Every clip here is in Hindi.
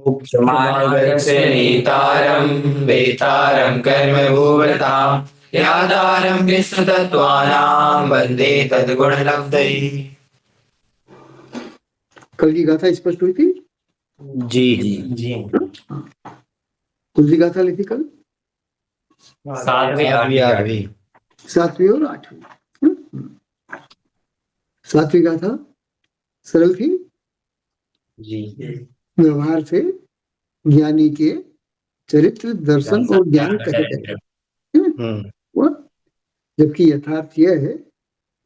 उपमानस्य नेतारं वेतारं कर्मभूवतां यादारं विष्णुतत्त्वानां वन्दे तद्गुणलब्धये। कल की गाथा स्पष्ट हुई थी? जी जी। कौन सी गाथा ली थी कल? सातवीं आठवीं। सातवीं और आठवीं। सातवीं गाथा सरल थी जी। व्यवहार से ज्ञानी के चरित्र दर्शन और ज्ञान कहे गए, जबकि यथार्थ यह है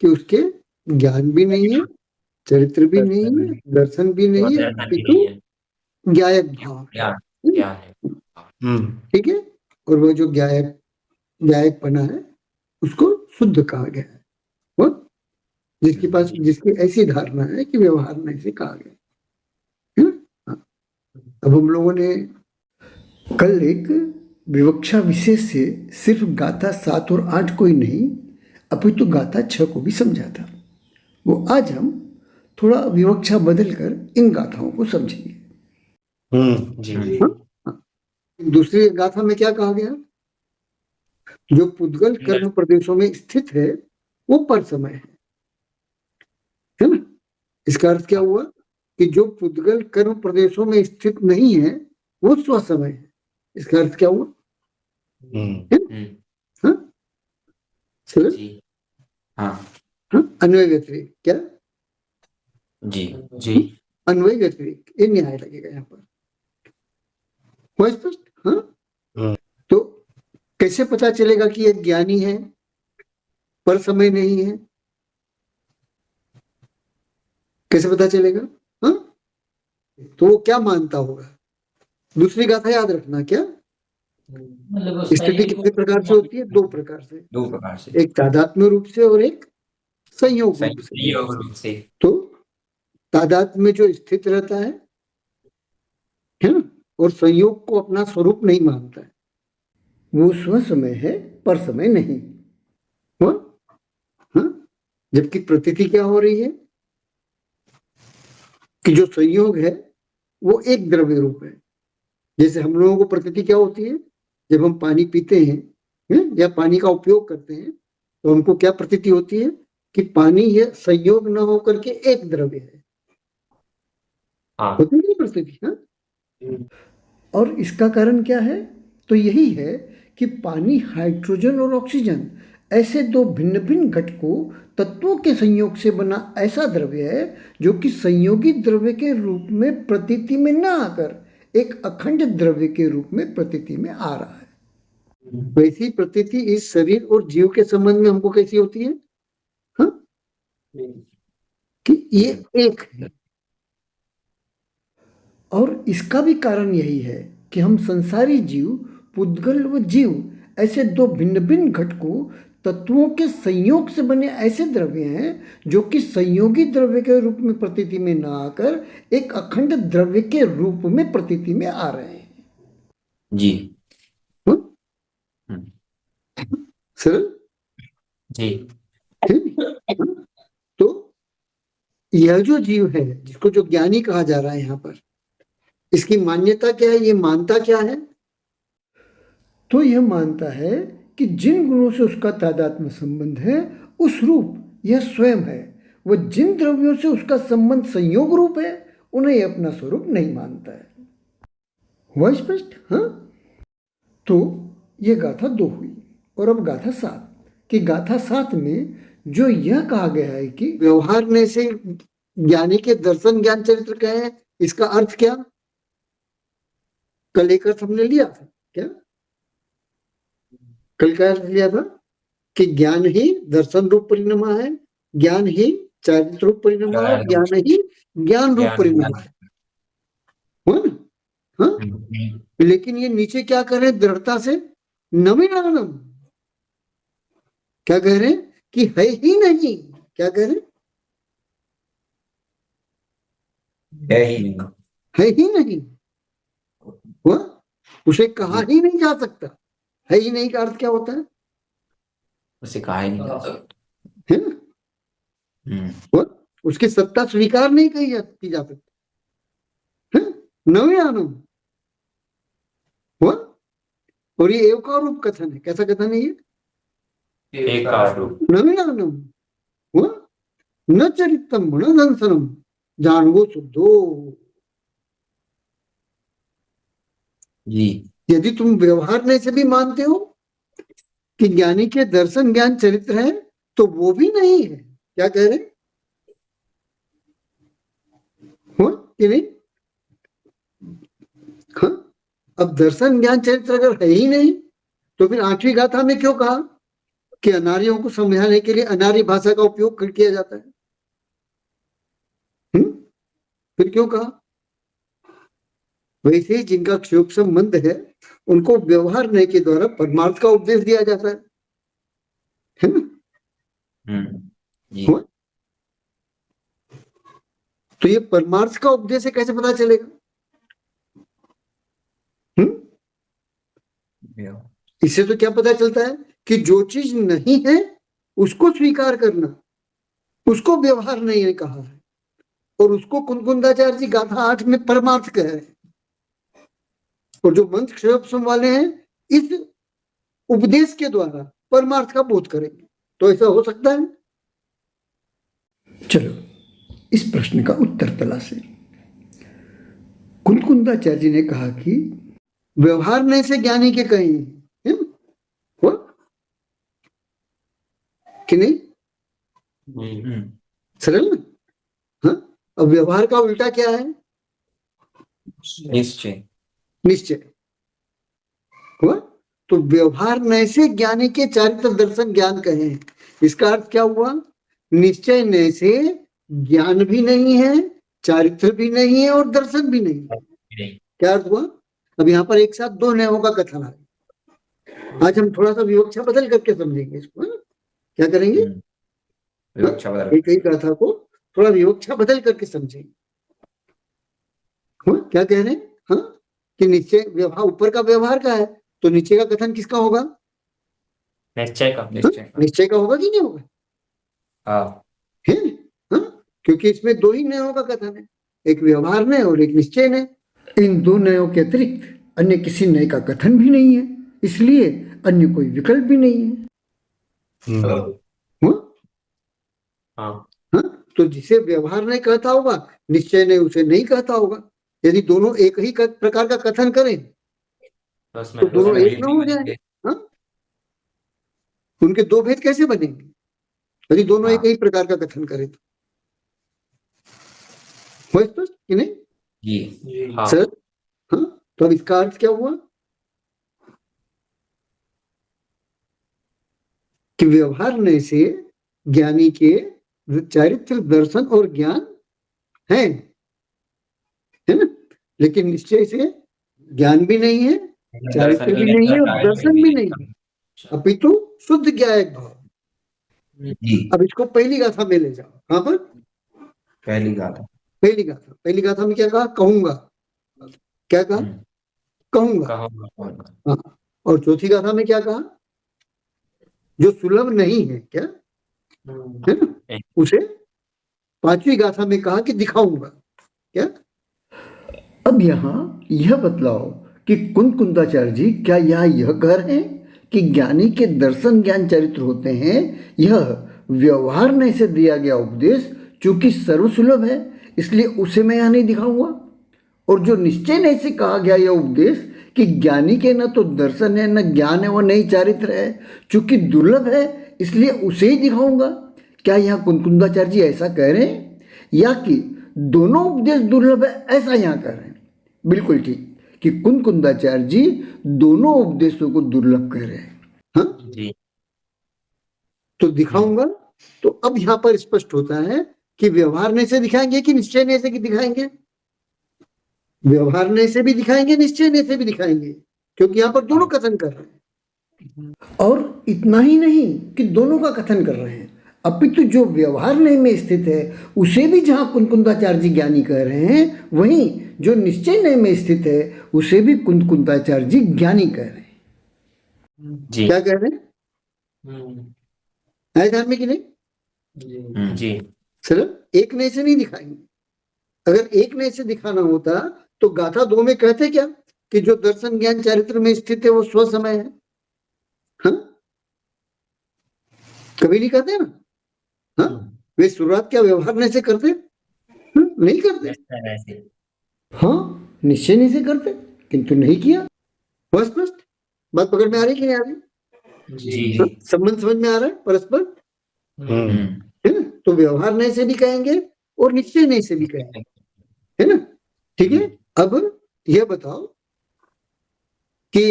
कि उसके ज्ञान भी नहीं है, चरित्र भी नहीं है, दर्शन भी नहीं है, किंतु ज्ञायक भाव। ठीक है। और वो जो ज्ञायक पना है उसको शुद्ध कहा गया है। वो जिसकी ऐसी धारणा है कि व्यवहार में से कहा गया है। अब हम लोगों ने कल एक विवक्षा विशेष से सिर्फ गाथा 7 और 8 को ही नहीं अपितु गाथा 6 को भी समझा था। वो आज हम थोड़ा विवक्षा बदलकर इन गाथाओं को समझेंगे। जी। दूसरी गाथा में क्या कहा गया? जो पुद्गल कर्म प्रदेशों में स्थित है वो पर समय है ना। इसका अर्थ क्या हुआ कि जो पुद्गल कर्म प्रदेशों में स्थित नहीं है वो स्व समय है। इसका अर्थ क्या हुआ? अन्वय व्यतिरेक। क्या? जी जी। अन्वय व्यतिरेक, ये न्याय लगेगा यहाँ पर। हुआ स्पष्ट? तो कैसे पता चलेगा कि ये ज्ञानी है पर समय नहीं है? कैसे पता चलेगा? तो वो क्या मानता होगा? दूसरी गाथा याद रखना। क्या स्थिति कितने प्रकार से होती है? 2 प्रकार से। एक तादात्म्य रूप से और एक संयोग रूप से। तो तादात्म्य में जो स्थित रहता है ना, और संयोग को अपना स्वरूप नहीं मानता है, वो स्व समय है पर समय नहीं। जबकि प्रतीति क्या हो रही है कि जो संयोग है वो एक द्रव्य रूप है। जैसे हम लोगों को प्रतीति क्या होती है? जब हम पानी पीते हैं या पानी का उपयोग करते हैं तो हमको क्या प्रतीति होती है कि पानी ये संयोग न होकर के एक द्रव्य है। होती है प्रतीति। और इसका कारण क्या है? तो यही है कि पानी हाइड्रोजन और ऑक्सीजन ऐसे 2 भिन्न भिन्न घटकों तत्वों के संयोग से बना ऐसा द्रव्य है जो कि संयोगी द्रव्य के रूप में प्रतीति में न आकर एक अखंड द्रव्य के रूप में प्रतीति में आ रहा है। वैसी प्रतीति इस शरीर और जीव के संबंध में हमको कैसी होती है? कि ये एक है। और इसका भी कारण यही है कि हम संसारी जीव, पुद्गल व जीव ऐसे 2 भिन्न भिन्न घटकों तत्वों के संयोग से बने ऐसे द्रव्य हैं जो कि संयोगी द्रव्य के रूप में प्रतीति में न आकर एक अखंड द्रव्य के रूप में प्रतीति में आ रहे हैं। जी। सरल? जी। तो यह जो जीव है जिसको जो ज्ञानी कहा जा रहा है यहाँ पर, इसकी मान्यता क्या है? ये मानता क्या है? तो यह मानता है कि जिन गुणों से उसका तादात्म्य संबंध है उस रूप यह स्वयं है। वह जिन द्रव्यों से उसका संबंध संयोग रूप है उन्हें यह अपना स्वरूप नहीं मानता है। हुआ स्पष्ट? तो यह गाथा 2 हुई। और अब गाथा 7 कि गाथा 7 में जो यह कहा गया है कि व्यवहार में से ज्ञानी के दर्शन ज्ञान चरित्र क्या है, इसका अर्थ क्या? कल एक अर्थ हमने लिया था। क्या कल का अर्थ लिया था कि ज्ञान ही दर्शन रूप परिणमा है, ज्ञान ही चरित्र रूप परिणमा है, ज्ञान ही ज्ञान रूप परिणमा है। लेकिन ये नीचे क्या कह रहे हैं दृढ़ता से? नवीनानम। क्या कह रहे हैं? कि है ही नहीं। क्या कह रहे हैं? है ही नहीं। उसे कहा ही नहीं जा सकता। है ही नहीं का अर्थ क्या होता है? उसे कहा ही नहीं जा सकता है ना। उसकी सत्ता स्वीकार नहीं की जा सकती। नवीनानम हुआ। और ये एवकार रूप कथन है। कैसा कथन है ये? एकार रूप। नवीनम हुआ। न चरितम न दंसनम जानवो शुद्धो। जी। यदि तुम व्यवहार में से भी मानते हो कि ज्ञानी के दर्शन ज्ञान चरित्र है, तो वो भी नहीं है। क्या कह रहे? हुआ कि नहीं? हाँ। अब दर्शन ज्ञान चरित्र अगर है ही नहीं, तो फिर 8वीं गाथा में क्यों कहा कि अनार्यों को समझाने के लिए अनार्य भाषा का उपयोग किया जाता है? फिर क्यों कहा? वैसे ही जिनका क्षोभ संबंध है, उनको व्यवहार नहीं के द्वारा परमार्थ का उपदेश दिया जाता है ना? जी। हुआ? तो ये परमार्थ का उपदेश है, कैसे पता चलेगा? इससे तो क्या पता चलता है कि जो चीज नहीं है उसको स्वीकार करना, उसको व्यवहार नहीं है कहा है। और उसको कुंकुंदाचार्य जी गाथा 8 में परमार्थ कह रहे हैं। और जो मंत्र क्षोभ वाले हैं, इस उपदेश के द्वारा परमार्थ का बोध करेंगे। तो ऐसा हो सकता है? चलो इस प्रश्न का उत्तर तलाशे। कुंकुंदाचार्य जी ने कहा कि व्यवहार नहीं से ज्ञानी के कहीं है ना? हुआ कि नहीं? सरल ना? हाँ। अब व्यवहार का उल्टा क्या है? निश्चय। निश्चय। हुआ। तो व्यवहार नय से ज्ञानी के चारित्र दर्शन ज्ञान कहे। इसका अर्थ क्या हुआ? निश्चय नय से ज्ञान भी नहीं है, चारित्र भी नहीं है और दर्शन भी नहीं है। क्या अर्थ हुआ? अब यहाँ पर एक साथ दो नयों का कथन है। आज हम थोड़ा सा विवक्षा बदल करके समझेंगे इसको। क्या करेंगे? विवक्षा बदल। एक ही गाथा को थोड़ा विवक्षा बदल करके समझेंगे। क्या कह रहे हैं? हाँ, कि निश्चय व्यवहार ऊपर का व्यवहार का है, तो नीचे का कथन किसका होगा? निश्चय का। निश्चय का होगा कि नहीं होगा? हाँ। है हाँ? क्योंकि इसमें दो ही नयों का कथन है, एक व्यवहार नय और एक निश्चय नय। इन दो नयों के अतिरिक्त अन्य किसी नय का कथन भी नहीं है, इसलिए अन्य कोई विकल्प भी नहीं है। हाँ। तो जिसे व्यवहार नहीं कहता होगा, निश्चय ने उसे नहीं कहता होगा। यदि दोनों एक ही प्रकार का कथन करें तो दोनों एक न हो जाए। उनके दो भेद कैसे बनेंगे यदि दोनों एक ही प्रकार का कथन करें? तो स्पष्ट कि नहीं? जी। सर हाँ। तो अब इसका अर्थ क्या हुआ कि व्यवहार ने से ज्ञानी के चारित्र दर्शन और ज्ञान है ना? लेकिन निश्चय से ज्ञान भी नहीं है, चारित्र भी नहीं है और दर्शन भी नहीं है, अपितु शुद्ध ज्ञायक भाव। अब इसको पहली गाथा में ले जाओ। कहां पर? पहली गाथा। पहली गाथा में क्या कहा? कहूंगा। क्या कहा? कहूंगा। हाँ। और चौथी गाथा में क्या कहा? जो सुलभ नहीं है, क्या है ना, उसे 5वीं गाथा में कहा कि दिखाऊंगा। क्या? अब यहाँ यह बतलाओ कि कुंकुंदाचार्य जी क्या यह कह रहे हैं कि ज्ञानी के दर्शन ज्ञान चरित्र होते हैं? यह व्यवहार नहीं से दिया गया उपदेश चूंकि सर्वसुलभ है, इसलिए उसे मैं यहाँ नहीं दिखाऊंगा। और जो निश्चय नहीं से कहा गया यह उपदेश कि ज्ञानी के न तो दर्शन है न ज्ञान है, वह नहीं चारित्र है, चूंकि दुर्लभ है, इसलिए उसे ही दिखाऊंगा। क्या यहाँ कुंकुंदाचार्य जी ऐसा कह रहे हैं, या कि दोनों उपदेश दुर्लभ है ऐसा यहाँ कह रहे हैं? बिल्कुल ठीक कि कुंकुंदाचार्य जी दोनों उपदेशों को दुर्लभ कह रहे हैं। हाँ जी। तो दिखाऊंगा। तो अब यहाँ पर स्पष्ट होता है कि व्यवहार नहीं से दिखाएंगे कि निश्चय नहीं से दिखाएंगे? व्यवहार नहीं से भी दिखाएंगे, निश्चय नहीं से भी दिखाएंगे, क्योंकि यहाँ पर दोनों कथन कर रहे हैं। और इतना ही नहीं कि दोनों का कथन कर रहे हैं, अपितु जो व्यवहार नहीं में स्थित है उसे भी जहां कुंकुंदाचार्य जी ज्ञानी कह रहे हैं, वहीं जो निश्चय नहीं में स्थित है उसे भी कुंकुंदाचार्य जी ज्ञानी कह रहे हैं। जी। क्या कह रहे हैं? है ध्यान में कि नहीं? जी। सिर्फ एक नए से नहीं दिखाएंगे। अगर एक नए से दिखाना होता तो गाथा 2 में कहते क्या कि जो दर्शन ज्ञान चारित्र में स्थित है वो स्वसमय है? हाँ, कभी नहीं करते ना। हाँ, वे शुरुआत क्या व्यवहार से करते? नहीं करते। हाँ, निश्चय नहीं से करते, किंतु नहीं किया। बस बात पकड़ में आ रही कि नहीं आ रही? जी। संबंध समझ में आ रहा है परस्पर, है ना? तो व्यवहार नहीं से भी कहेंगे और निश्चय नहीं से भी कहेंगे, है ना? ठीक है। अब यह बताओ कि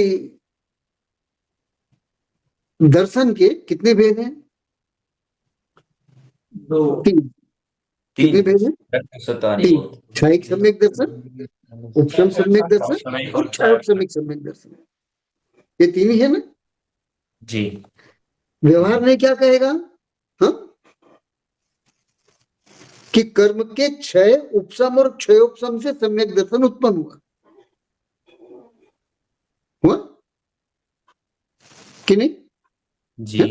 दर्शन के कितने भेद हैं? तीन। कितने भेद हैं? तीन। क्षयिक सम्यक दर्शन, उपशम सम्यक दर्शन और क्षयोपशमिक सम्यक दर्शन। ये तीन ही है ना? जी। व्यवहार में क्या कहेगा? हाँ, कि कर्म के क्षय उपशम और क्षयोपशम से सम्यक दर्शन उत्पन्न हुआ कि नहीं? जी।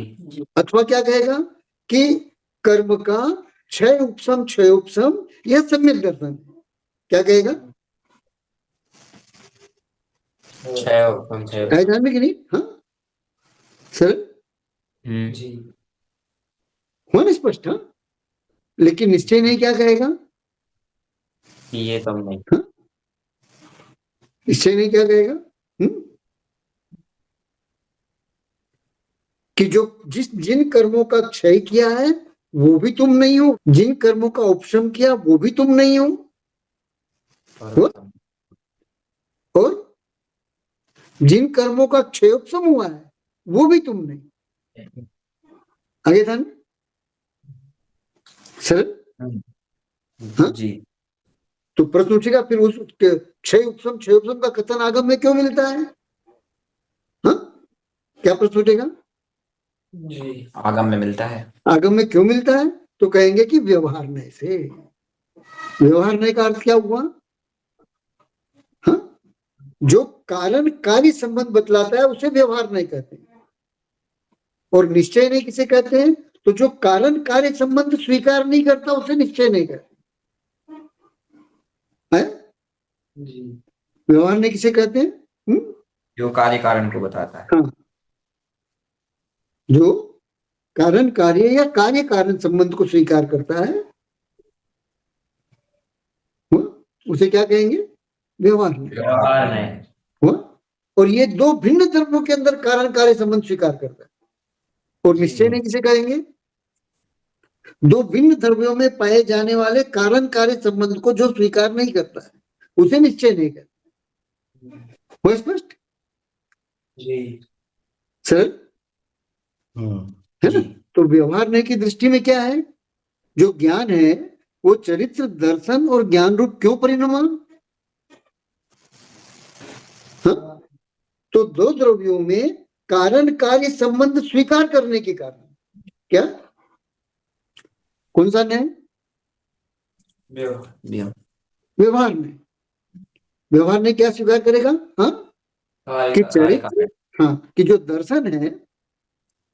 अथवा क्या कहेगा कि कर्म का क्षय उपशम क्षयोपशम यह सम्यक दर्शन। क्या कहेगा? ध्यान में कि नहीं? हाँ, सर जी। हुआ ना स्पष्ट? हाँ, लेकिन निश्चय नहीं क्या कहेगा? ये तो नहीं। हाँ? निश्चय नहीं क्या कहेगा? कि जो जिन कर्मों का क्षय किया है वो भी तुम नहीं हो, जिन कर्मों का उपशम किया वो भी तुम नहीं हो, और जिन कर्मों का क्षयोपशम हुआ है वो भी तुम नहीं। आगे था ना सर? हाँ? जी। तो प्रश्न उठेगा फिर उस क्षयोपशम का कथन आगम में क्यों मिलता है? हाँ, क्या प्रश्न उठेगा? जी, आगम में मिलता है। आगम में क्यों मिलता है? तो कहेंगे कि व्यवहार नहीं से। व्यवहार नहीं का अर्थ क्या हुआ? हाँ, जो कारण कार्य संबंध बतलाता है उसे व्यवहार नहीं कहते, और निश्चय नहीं किसे कहते हैं? तो जो कारण कार्य संबंध स्वीकार नहीं करता उसे निश्चय नहीं कहते है? व्यवहार नहीं किसे कहते हैं? जो कार्य कारण को बताता है। हाँ, जो कारण कार्य या कार्य कारण संबंध को स्वीकार करता है उसे क्या कहेंगे? व्यवहार नहीं। व्यवहार नहीं। और ये दो भिन्न धर्मों के अंदर कारण कार्य संबंध स्वीकार करता है, और निश्चय नहीं किसे कहेंगे? दो भिन्न धर्मों में पाए जाने वाले कारण कार्य संबंध को जो स्वीकार नहीं करता है उसे निश्चय नहीं कहते। वो स्पष्ट? जी सर है ना? तो व्यवहार नहीं की दृष्टि में क्या है? जो ज्ञान है वो चरित्र दर्शन और ज्ञान रूप क्यों परिणमा? हाँ? तो दो द्रव्यों में कारण कार्य संबंध स्वीकार करने के कारण क्या? कौन सा न्याय? व्यवहार में। व्यवहार ने क्या स्वीकार करेगा? हाँ, कि चरित्र, हाँ, कि जो दर्शन है,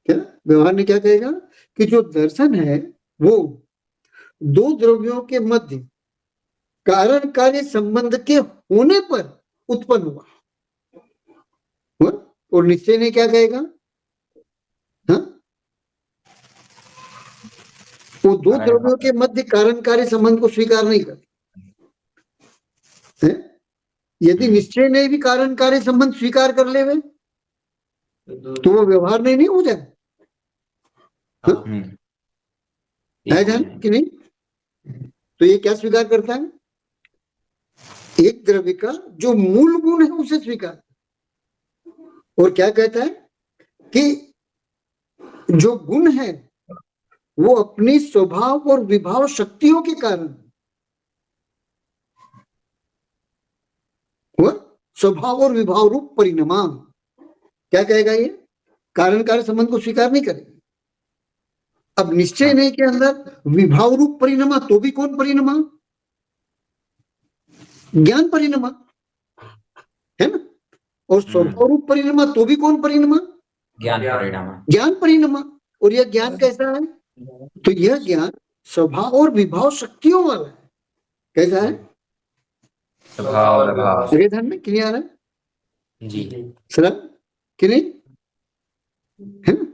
क्या व्यवहार ने क्या कहेगा? कि जो दर्शन है वो दो द्रव्यों के मध्य कारण कार्य संबंध के होने पर उत्पन्न हुआ, और निश्चय ने क्या कहेगा? हाँ, वो दो द्रव्यों के मध्य कारण कार्य संबंध को स्वीकार नहीं करते। यदि निश्चय ने भी कारण कार्य संबंध स्वीकार कर ले तो वो व्यवहार नहीं हो जाए। है ध्यान कि नहीं? तो ये क्या स्वीकार करता है? एक द्रव्य का जो मूल गुण है उसे स्वीकार, और क्या कहता है कि जो गुण है वो अपनी स्वभाव और विभाव शक्तियों के कारण, वो स्वभाव और विभाव रूप परिणाम, क्या कहेगा? ये कारण कार्य संबंध को स्वीकार नहीं करेगा। अब निश्चय नहीं के अंदर विभाव रूप परिणाम, तो भी कौन परिणाम? ज्ञान परिणाम, है ना? और स्वभाव रूप परिणाम, तो भी कौन परिणाम? ज्ञान परिणाम। और यह ज्ञान कैसा है? तो यह ज्ञान स्वभाव और विभाव शक्तियों वाला है। कैसा है? स्वभाव ध्यान में क्लियर है? जी सरल कि नहीं, है ना?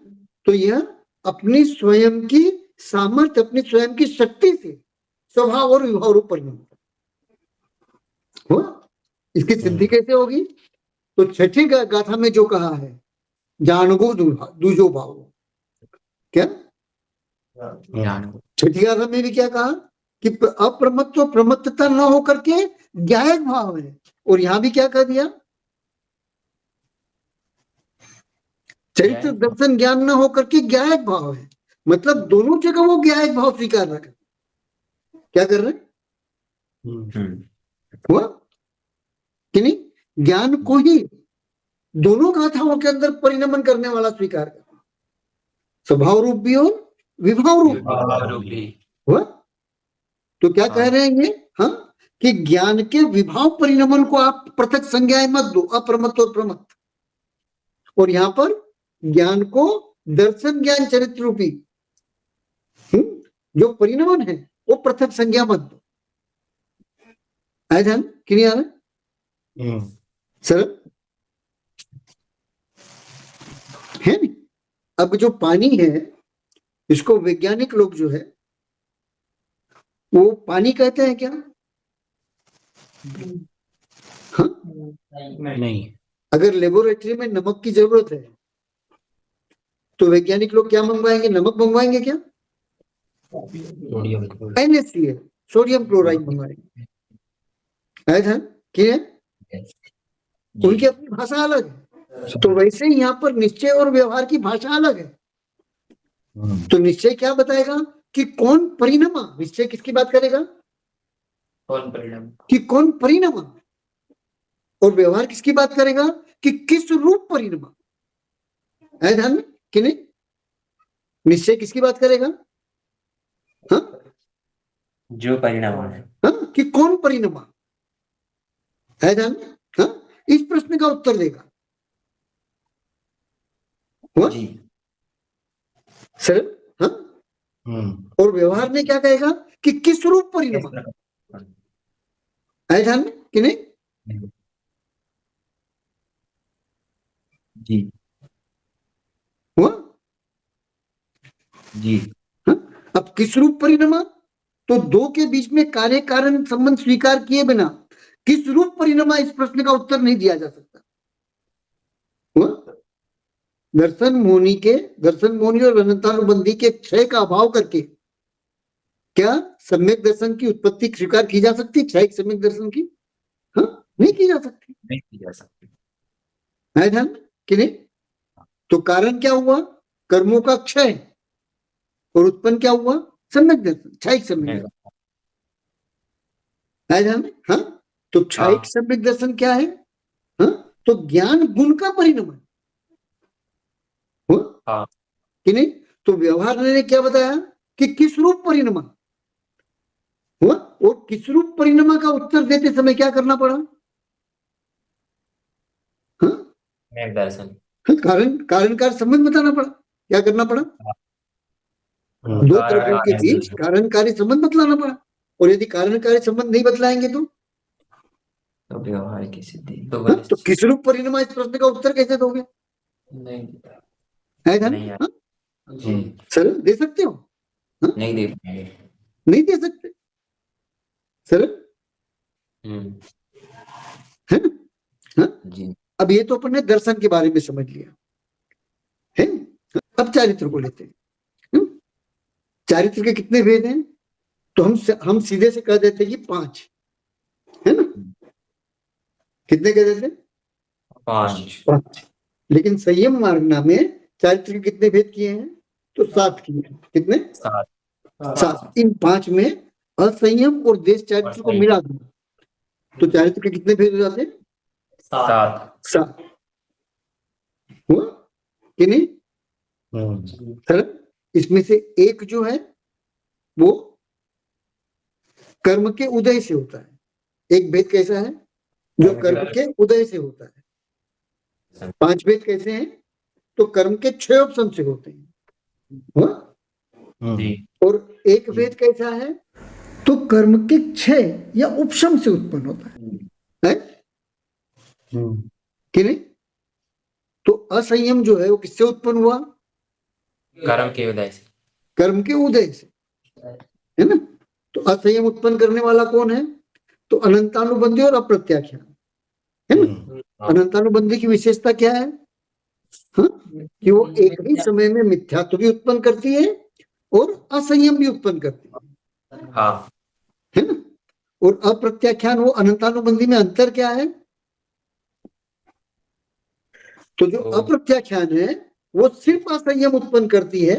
तो यह अपनी स्वयं की सामर्थ्य, अपनी स्वयं की शक्ति से स्वभाव और विभाव रूप परिणाम हो। इसकी सिद्धि कैसे होगी? तो छठी गाथा में जो कहा है, जानगो दूजो भाव, क्या ज्ञान छठी गाथा में भी क्या कहा कि अप्रमत्त प्रमत्तता न होकर के ज्ञायक भाव है, और यहां भी क्या कह दिया, चरित्र दर्शन ज्ञान न होकर के ज्ञायक भाव है। मतलब दोनों जगह वो ज्ञायक भाव स्वीकार रहा है। क्या कर रहे हैं? हुआ कि नहीं? ज्ञान को ही दोनों गाथाओं के अंदर परिणमन करने वाला स्वीकार कर, स्वभाव रूप भी और विभाव रूप भी। हुआ? तो क्या कह रहे हैं ये, हाँ, कि ज्ञान के विभाव परिणमन को आप पृथक संज्ञाएं मत दो, अप्रमत्त और प्रमत्त, और यहां पर ज्ञान को दर्शन ज्ञान चरित्र रूपी जो परिणमन है वो पृथक संज्ञा मत दो। आया ध्यान कि नहीं आ रहा? सरल है नहीं? अब जो पानी है, इसको वैज्ञानिक लोग जो है वो पानी कहते हैं क्या? हाँ? नहीं। अगर लेबोरेटरी में नमक की जरूरत है तो वैज्ञानिक लोग क्या मंगवाएंगे? नमक मंगवाएंगे क्या? NaCl, सोडियम क्लोराइड मंगवाएंगे। आया ध्यान कि उनकी अपनी भाषा अलग है। तो वैसे ही यहाँ पर निश्चय और व्यवहार की भाषा अलग है। तो निश्चय क्या बताएगा कि कौन परिणमा, निश्चय किसकी बात करेगा? कौन परिणाम, कि कौन परिणमा, और व्यवहार किसकी बात करेगा कि किस रूप परिणमा। है ध्यान में कि नहीं? निश्चय किसकी बात करेगा? हाँ, जो परिणाम है, हाँ, कि कौन परिणमा। है ध्यान में? हाँ, इस प्रश्न का उत्तर देगा। हुआ? जी। सरल, हाँ। और व्यवहार में क्या कहेगा कि किस रूप परिणमा। है ध्यान में कि नहीं? जी हुआ? जी। हाँ? अब किस रूप परिणमा, तो दो के बीच में कार्य कारण संबंध स्वीकार किए बिना किस रूप परिणमा, इस प्रश्न का उत्तर नहीं दिया जा सकता। हुआ? दर्शन मोहनी और अनंतानुबंधी के क्षय का अभाव करके क्या सम्यक दर्शन की उत्पत्ति स्वीकार की जा सकती है? क्षयिक सम्यक दर्शन की? हाँ, नहीं की जा सकती। नहीं की जा सकती। है ध्यान कि नहीं? तो कारण क्या हुआ? कर्मों का क्षय, और उत्पन्न क्या हुआ? सम्यक दर्शन, क्षयिक सम्यक दर्शन। है ध्यान में? हाँ, तो क्षयिक सम्यक दर्शन क्या है? हाँ, तो ज्ञान गुण का परिणमन हाँ। कि नहीं? तो व्यवहार ने क्या बताया कि किस रूप परिणमा हुआ, और किस रूप परिणमा का उत्तर देते समय क्या करना पड़ा? हाँ, दर्शन, कारण कार संबंध बताना पड़ा। क्या करना पड़ा? दो द्रव्यों के बीच कारणकारी संबंध बतलाना पड़ा, और यदि कारणकारी संबंध नहीं बतलाएंगे तो व्यवहार की सिद्धि। तो किस रूप परिणमा, इस प्रश्न का उत्तर कैसे दोगे? नहीं है ध्यान? हाँ, सरल दे सकते हो? हाँ? नहीं दे पाएंगे। नहीं दे सकते। सरल है ना? हाँ? जी। अब ये तो अपन ने दर्शन के बारे में समझ लिया है। अब चारित्र को लेते हैं। चारित्र के कितने भेद हैं? तो हम सीधे से कह देते कि 5, है ना? कितने कह देते? 5। लेकिन संयम मार्गना में चारित्र के कितने भेद किए हैं? तो 7 किए हैं। कितने? 7। इन 5 में असंयम और देश चारित्र को मिला दो तो चारित्र के कितने भेद हो जाते हैं? 7। हुआ कि नहीं? इसमें से एक जो है वो कर्म के उदय से होता है। एक भेद कैसा है? जो कर्म के उदय से होता है। 5 भेद कैसे हैं? तो कर्म के 6 ऑप्शन से होते हैं। हुआ? और एक भेद कैसा है? तो कर्म के 6 या उपशम से उत्पन्न होता है। कि नहीं? तो असंयम जो है वो किससे उत्पन्न हुआ? कर्म के उदय से। कर्म के उदय से, है ना? तो असंयम उत्पन्न करने वाला कौन है? तो अनंतानुबंधी और अप्रत्याख्यान, है ना? अनंतानुबंधी की विशेषता क्या है? हाँ? कि वो एक ही समय में मिथ्यात्व भी उत्पन्न करती है और असंयम भी उत्पन्न करती हाँ, है ना? और अप्रत्याख्यान, वो अनंतानुबंधी में अंतर क्या है? तो जो अप्रत्याख्यान है वो सिर्फ असंयम उत्पन्न करती है,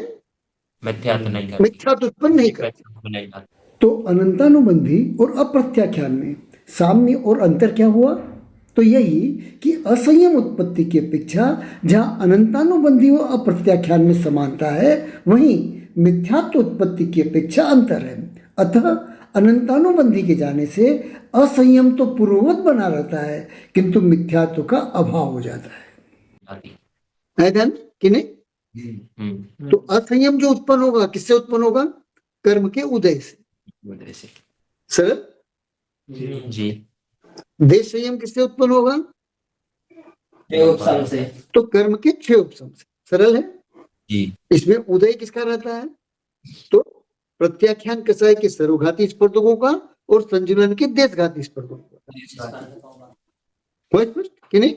मिथ्यात्व नहीं करती। मिथ्यात्व उत्पन्न नहीं करती। नहीं करती। तो अनंतानुबंधी और अप्रत्याख्यान में साम्य और अंतर क्या हुआ? तो यही कि असंयम उत्पत्ति की अपेक्षा जहां अनंतानुबंधी व अप्रत्याख्यान में समानता है, वहीं मिथ्यात्व उत्पत्ति की अपेक्षा अंतर है। अतः अनंतानुबंधी के जाने से असंयम तो पूर्ववत बना रहता है, किंतु मिथ्यात्व का अभाव हो जाता है ध्यान कि नहीं? तो असंयम जो उत्पन्न होगा किससे उत्पन्न होगा? कर्म के उदय से। उदय से। सरल? जी। देश संयम किससे उत्पन्न होगा? उपसम से। तो कर्म के 6 उपसम से। सरल है? जी। इसमें उदय किसका रहता है? तो प्रत्याख्यान कसाय के सर्वघाती स्पर्धकों का और संजुलन के देशघाती स्पर्धकों का। हुआ स्पष्ट कि नहीं?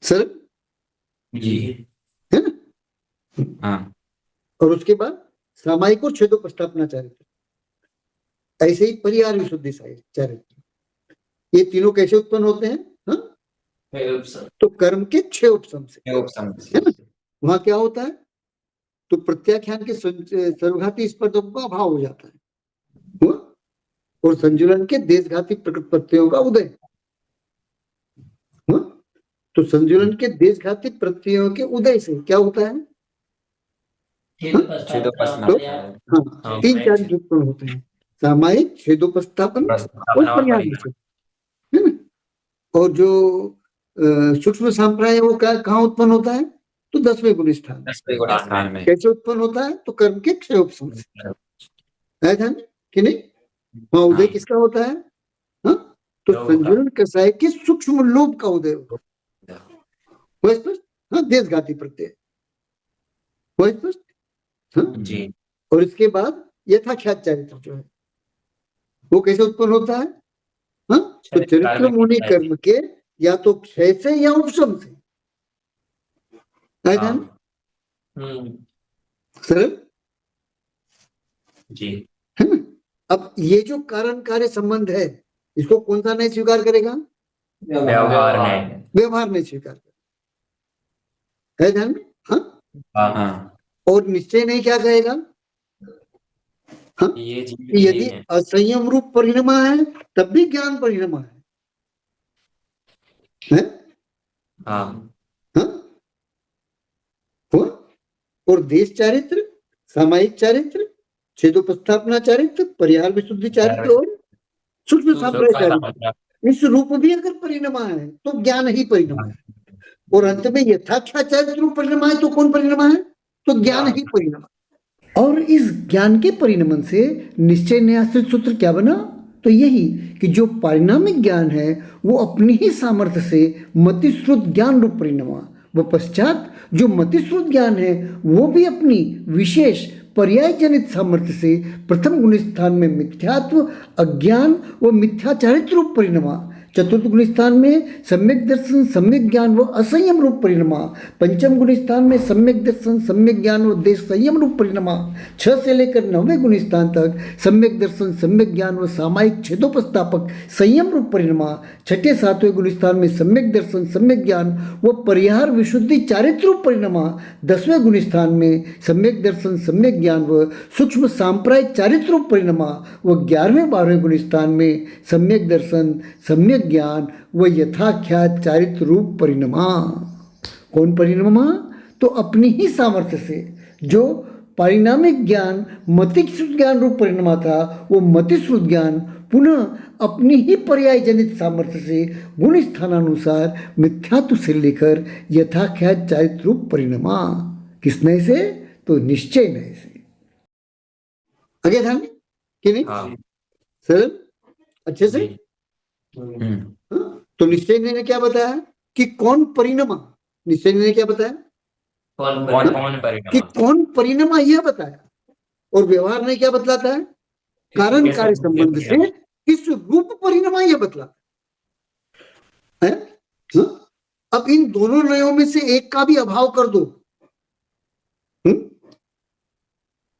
सरल? जी। है ना? हाँ। और उसके बाद सामायिक और छेदोपस्थापना चारित्र, ऐसे ही परिहार विशुद्धि चारित्र, ये तीनों कैसे उत्पन्न होते हैं? हाँ? तो कर्म के 6 उपसम से, है ना? वहां क्या होता है? तो प्रत्याख्यान के सर्वघाती स्पर्धकों का अभाव हो जाता है, हुआ? और संजुलन के देशघाती प्रकृत प्रत्ययों का उदय, हुआ? तो संजुलन के देशघाती प्रत्ययों के उदय से क्या होता है? हाँ, 3 कार्य उत्पन्न होते हैं: सामायिक, छेदोपस्थापन और परिहार विशुद्धि, है ना? और जो सूक्ष्म संप्राय वो कहाँ उत्पन्न होता है? तो 10वें गुण स्थान में। कैसे उत्पन्न होता है? तो कर्म के 6 उपसम से, है ध्यान कि नहीं? हाँ, उदय किसका होता है? हाँ? तो संजुलन कसाय के सूक्ष्म लोभ का उदय होता है। स्पष्ट? हाँ, देशघाती प्रत्यय। स्पष्ट? हाँ? जी। और इसके बाद यथाख्यात चरित्र जो है वो कैसे उत्पन्न होता है? हाँ? तो चरित्र मुनि कर्म के या तो क्षय से या उपशम से, है ध्यान? सरल? जी। है ना? अब ये जो कारण कार्य संबंध है, इसको कौन सा नहीं स्वीकार करेगा? व्यवहार नहीं। व्यवहार नहीं स्वीकार करेगा, है ध्यान में? हाँ? हाँ। और निश्चय नहीं क्या कहेगा? हाँ? यदि असंयम रूप परिणमा है तब भी ज्ञान परिणमा है? हाँ। हाँ? हुआ? और देश चारित्र, सामायिक चारित्र, छेदोपस्थापना चारित्र, परिहार विशुद्धि चारित्र और सूक्ष्म संप्राय चारित्र, इस रूप भी अगर परिणमा है तो ज्ञान ही परिणमा है। और अंत में यथाख्यात चारित्र रूप परिणमा है तो कौन परिणमा है? तो ज्ञान ही परिणमा। और इस ज्ञान के परिणमन से निश्चय न्यासित सूत्र क्या बना? तो यही कि जो पारिणामिक ज्ञान है वो अपनी ही सामर्थ्य से मतिश्रुत ज्ञान रूप परिणमा, व पश्चात जो मतिश्रुत ज्ञान है वो भी अपनी विशेष पर्याय जनित सामर्थ्य से प्रथम गुण स्थान में मिथ्यात्व, अज्ञान व मिथ्याचारित्र रूप परिणमा, चतुर्थ गुण स्थान में सम्यक दर्शन, सम्यक ज्ञान व असंयम रूप परिणमा, पंचम गुण स्थान में सम्यक दर्शन, सम्यक ज्ञान व देश संयम रूप परिणमा, 6 से लेकर 9वें गुण स्थान तक सम्यक दर्शन, सम्यक ज्ञान व सामायिक छेदोपस्थापक संयम रूप परिणमा, 6ठे 7वें गुण स्थान में सम्यक दर्शन, सम्यक ज्ञान व परिहार विशुद्धि चारित्र रूप परिणमा, 10वें गुण स्थान में सम्यक दर्शन, सम्यक ज्ञान व सूक्ष्म सांप्राय चारित्र रूप परिणमा व 11वें 12वें गुण स्थान में सम्यक दर्शन, सम्यक ज्ञान व यथाख्यात चारित्र रूप परिणमा। कौन परिणमा? तो अपनी ही सामर्थ्य से जो पारिणामिक ज्ञान मतिश्रुत ज्ञान रूप परिणमा था वो मतिश्रुत ज्ञान पुनः अपनी ही पर्याय जनित सामर्थ्य से गुण स्थानानुसार मिथ्यात्व से लेकर यथाख्यात चारित्र रूप परिणमा। किस नए से? तो निश्चय नए से। आगे ध्यान कि नहीं? हाँ। सरल? अच्छे से? तो निश्चय ने क्या बताया कि कौन परिणमा, निश्चय ने क्या बताया कौन कि परिणाम, कौन परिणमा यह बताया, और व्यवहार ने क्या बतलाता है, कारण कार्य संबंध से किस रूप परिणमा यह बतलाता है। हाँ? अब इन दोनों नयों में से एक का भी अभाव कर दो,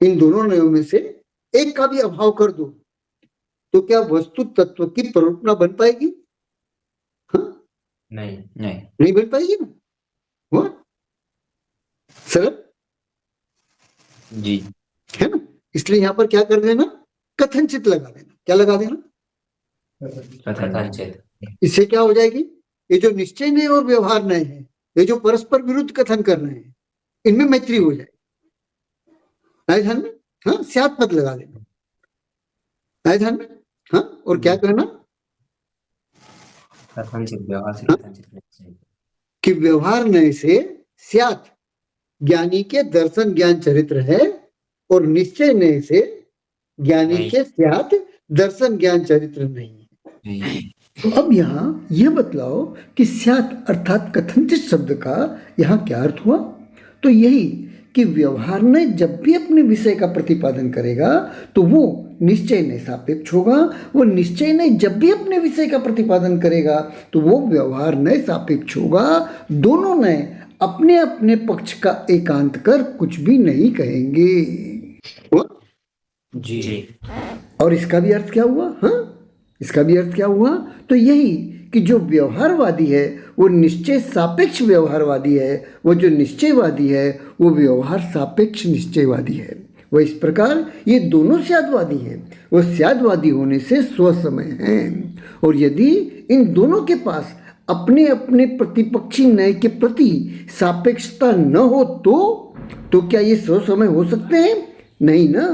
इन दोनों नयों में से एक का भी अभाव कर दो, तो क्या वस्तु तत्व की प्ररूपणा बन पाएगी? हाँ? नहीं बन पाएगी ना। हुआ सरल जी, है ना। इसलिए यहां पर क्या कर देना, कथनचित लगा देना। क्या लगा देना? कथनचित। इससे क्या हो जाएगी, ये जो निश्चय नय और व्यवहार नय है, ये जो परस्पर विरुद्ध कथन कर रहे हैं, इनमें मैत्री हो जाएगी। आए ध्यान में? हाँ, स्यात् पद लगा देना। आए ध्यान में? हाँ, और क्या कहना, कथनचित व्यवहार से हाँ? कथनचित कि व्यवहार नय से स्यात् ज्ञानी के दर्शन ज्ञान चरित्र है, और निश्चय नय से ज्ञानी के स्यात् दर्शन ज्ञान चरित्र नहीं है। तो अब यहाँ यह बतलाओ कि स्यात् अर्थात कथनचित शब्द का यहाँ क्या अर्थ हुआ। तो यही कि व्यवहार में जब भी अपने विषय का प्रतिपादन करेगा तो वो निश्चय नय सापेक्ष होगा, वो निश्चय नय जब भी अपने विषय का प्रतिपादन करेगा तो वो व्यवहार नय सापेक्ष होगा। दोनों नय अपने अपने पक्ष का एकांत कर कुछ भी नहीं कहेंगे। जी। और इसका भी अर्थ क्या हुआ? हाँ, इसका भी अर्थ क्या हुआ? तो यही कि जो व्यवहारवादी है वो निश्चय सापेक्ष व्यवहारवादी है, वो जो निश्चयवादी है वो व्यवहार सापेक्ष निश्चयवादी है। वह इस प्रकार ये दोनों स्याद्वादी हैं। वो स्याद्वादी होने से स्वसमय हैं, और यदि इन दोनों के पास अपने अपने प्रतिपक्षी नय के प्रति सापेक्षता न हो तो क्या ये स्वसमय हो सकते हैं? नहीं ना।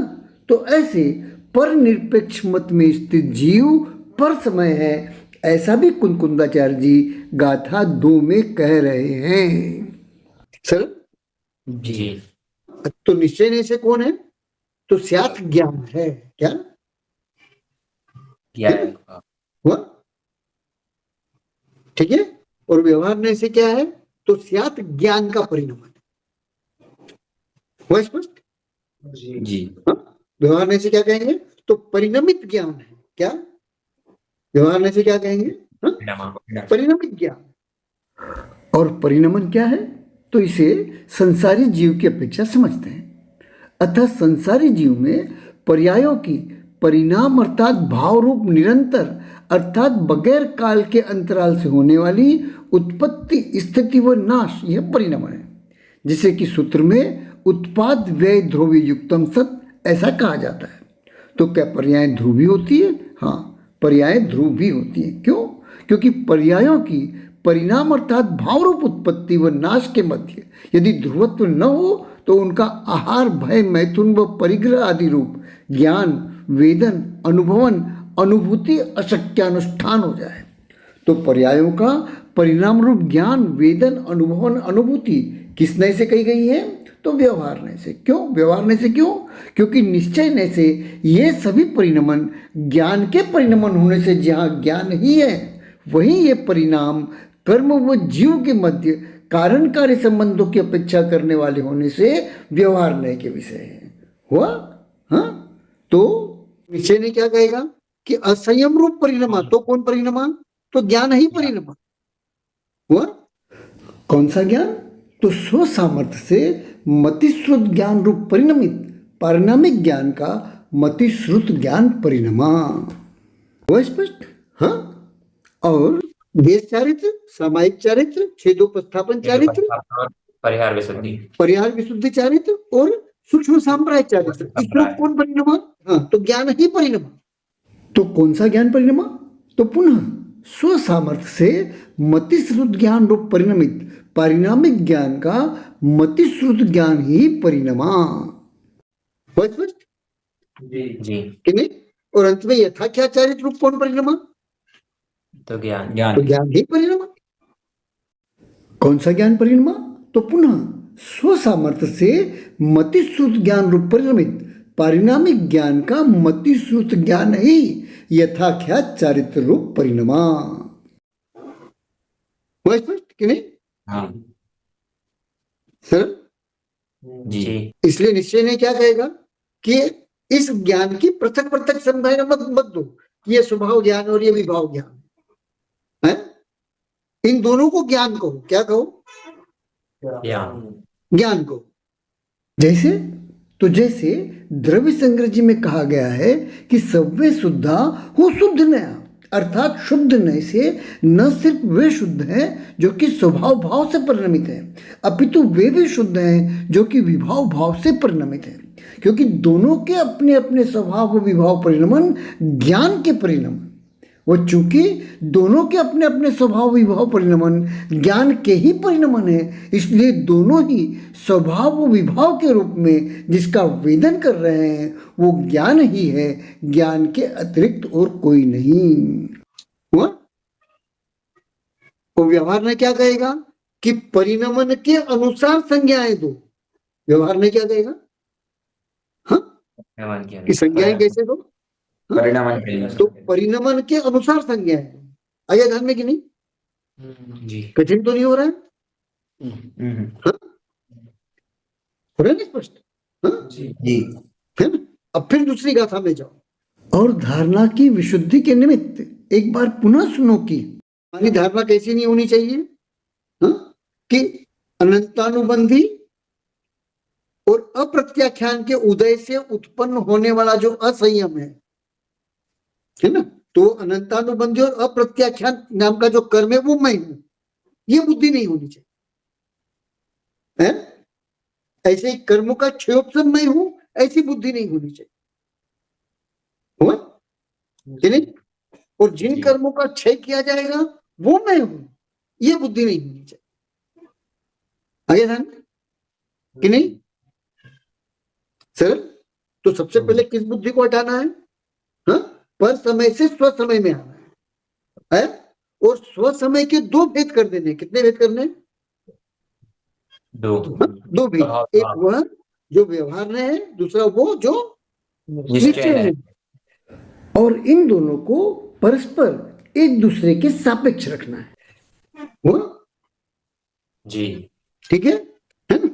तो ऐसे पर निरपेक्ष मत में स्थित जीव पर समय है, ऐसा भी कुंकुंदाचार्य जी गाथा 2 में कह रहे हैं। सर जी। तो निश्चय नय से कौन है? तो स्यात् ज्ञान है। क्या हुआ? ठीक है। और व्यवहार नय से क्या है? तो स्यात् ज्ञान का परिणमन। हुआ स्पष्ट? जी। व्यवहार नय से क्या कहेंगे? तो परिणमित ज्ञान है। क्या व्यवहार नय से क्या कहेंगे? परिणमित ज्ञान। और परिणमन क्या है? तो इसे संसारी जीव की अपेक्षा समझते हैं। अतः संसारी जीव में पर्यायों की परिणाम अर्थात भाव रूप निरंतर अर्थात बगैर काल के अंतराल से होने वाली उत्पत्ति स्थिति व नाश, यह परिणमन है। जिसे कि सूत्र में उत्पाद व्यय ध्रुवी युक्तम सत ऐसा कहा जाता है। तो क्या पर्याय ध्रुवी होती है? हाँ, पर्याय ध्रुव भी होती है। क्यों? क्योंकि पर्यायों की परिणाम अर्थात भाव रूप उत्पत्ति व नाश के मध्य यदि ध्रुवत्व न हो तो उनका आहार भय मैथुन व परिग्रह आदि रूप ज्ञान वेदन अनुभवन अनुभूति अशक्यानुष्ठान हो जाए। तो पर्यायों का परिणाम रूप ज्ञान वेदन अनुभवन अनुभूति किस नय से कही गई है? तो व्यवहार नय से। क्यों व्यवहार नय से? क्यों? क्योंकि निश्चय नय से ये सभी परिणमन ज्ञान के परिणमन होने से जहाँ ज्ञान ही है वहीं ये परिणाम कर्म व जीव के मध्य कारण कार्य संबंधों की अपेक्षा करने वाले होने से व्यवहार नय के विषय है। हुआ? हाँ, तो निश्चय ने क्या कहेगा कि असंयम रूप परिणमा। तो कौन परिणमा? तो ज्ञान ही परिणमा। हुआ? कौन सा ज्ञान? तो स्व सामर्थ्य से मतिश्रुत ज्ञान रूप परिणमित पारिणामिक ज्ञान का मतिश्रुत ज्ञान परिणमा। हुआ स्पष्ट? हाँ। और देश चारित्र, सामायिक चारित्र, छेदोपस्थापन चारित्र, परिहार विशुद्धि चारित्र और सूक्ष्म सांप्रायिक चारित्र, इस रूप कौन परिणमा? हाँ, तो ज्ञान ही परिणमा। तो कौन सा ज्ञान परिणमा? तो पुनः स्व सामर्थ्य से मतिश्रुत ज्ञान रूप परिणमित पारिणामिक ज्ञान का मतिश्रुत ज्ञान ही परिणमा। स्पष्ट? जी। कि नहीं? और अंत में यथाख्याचारित रूप कौन परिणमा? तो ज्ञान तो ज्ञान ही परिणमा। कौन सा ज्ञान परिणमा? तो पुनः स्व सामर्थ्य से मतिश्रुत ज्ञान रूप परिणमित पारिणामिक ज्ञान का मतिश्रुत ज्ञान ही यथाख्यात चारित्र रूप परिणमा। हुआ स्पष्ट कि नहीं हाँ सर? जी इसलिए निश्चय ने क्या कहेगा कि इस ज्ञान की पृथक पृथक संज्ञा मत दो कि ये स्वभाव ज्ञान और ये विभाव ज्ञान है। इन दोनों को ज्ञान कहो। क्या कहो? ज्ञान को। जैसे जैसे द्रव्य संग्रह में कहा गया है कि सव्वे शुद्धा हो शुद्ध नया, अर्थात शुद्ध नय से न सिर्फ वे शुद्ध हैं जो कि स्वभाव भाव से परिणमित हैं, अपितु वे भी शुद्ध हैं जो कि विभाव भाव से परिणमित हैं, क्योंकि दोनों के अपने अपने स्वभाव व विभाव परिणमन ज्ञान के परिणमन, वो चूंकि दोनों के अपने अपने स्वभाव विभाव परिणमन ज्ञान के ही परिणमन है, इसलिए दोनों ही स्वभाव व विभाव के रूप में जिसका वेदन कर रहे हैं वो ज्ञान ही है, ज्ञान के अतिरिक्त और कोई नहीं हुआ। तो व्यवहार ने क्या कहेगा कि परिणमन के अनुसार संज्ञाएं दो। व्यवहार ने क्या कहेगा? हाँ, कि संज्ञाएं कैसे दो? परिणामन तो परिणमन के अनुसार संज्ञा है। आया ध्यान में कि नहीं? जी कठिन तो नहीं हो रहा है? हाँ? हो रहा है ना स्पष्ट? हाँ? जी है ना? अब फिर दूसरी गाथा में जाओ। और धारणा की विशुद्धि के निमित्त एक बार पुनः सुनो कि हमारी धारणा कैसी नहीं होनी चाहिए? हाँ? कि अनंतानुबंधी और अप्रत्याख्यान के उदय से उत्पन्न होने वाला जो असंयम है ना, तो अनंतानुबंधी और अप्रत्याख्यान नाम का जो कर्म है वो मैं हूं, ये बुद्धि नहीं होनी चाहिए है? ऐसे ही कर्मों का क्षयोपशम मैं हूं, ऐसी बुद्धि नहीं होनी चाहिए। हुआ कि नहीं? और जिन कर्मों का क्षय किया जाएगा वो मैं हूं, ये बुद्धि नहीं होनी चाहिए। आगे ध्यान कि नहीं सर? तो सबसे पहले किस बुद्धि को हटाना है? हाँ? पर समय से स्व समय में आना है? और स्व समय के दो भेद कर देने। कितने भेद करने? दो भेद। एक वह जो व्यवहार में है, दूसरा वो जो निश्चय है। और इन दोनों को परस्पर एक दूसरे के सापेक्ष रखना है। वो जी ठीक है ना?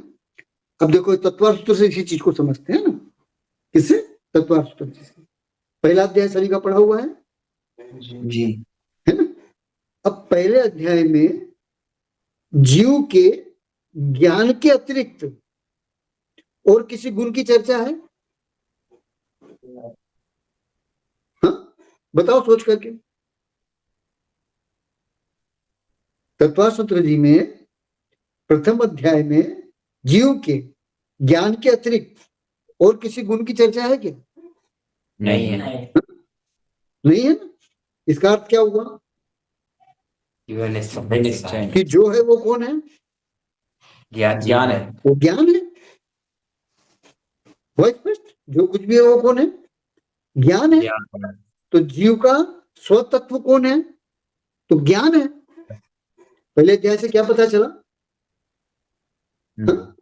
अब देखो तत्वार्थ सूत्र से इसी चीज को समझते हैं ना। किससे? तत्वार्थ सूत्र से। पहला अध्याय सभी का पढ़ा हुआ है जी है ना? अब पहले अध्याय में जीव के ज्ञान के अतिरिक्त और किसी गुण की चर्चा है? हाँ? बताओ सोच करके। तत्वार्थ सूत्र जी में प्रथम अध्याय में जीव के ज्ञान के अतिरिक्त और किसी गुण की चर्चा है क्या? नहीं है नहीं है ना? इसका अर्थ क्या हुआ? कि जो है वो कौन है? ज्ञान है। वो ज्ञान है। वो स्पष्ट, जो कुछ भी है वो कौन है? ज्ञान है। तो जीव का स्वतत्व कौन है? तो ज्ञान है। पहले अध्याय से क्या पता चला? हाँ?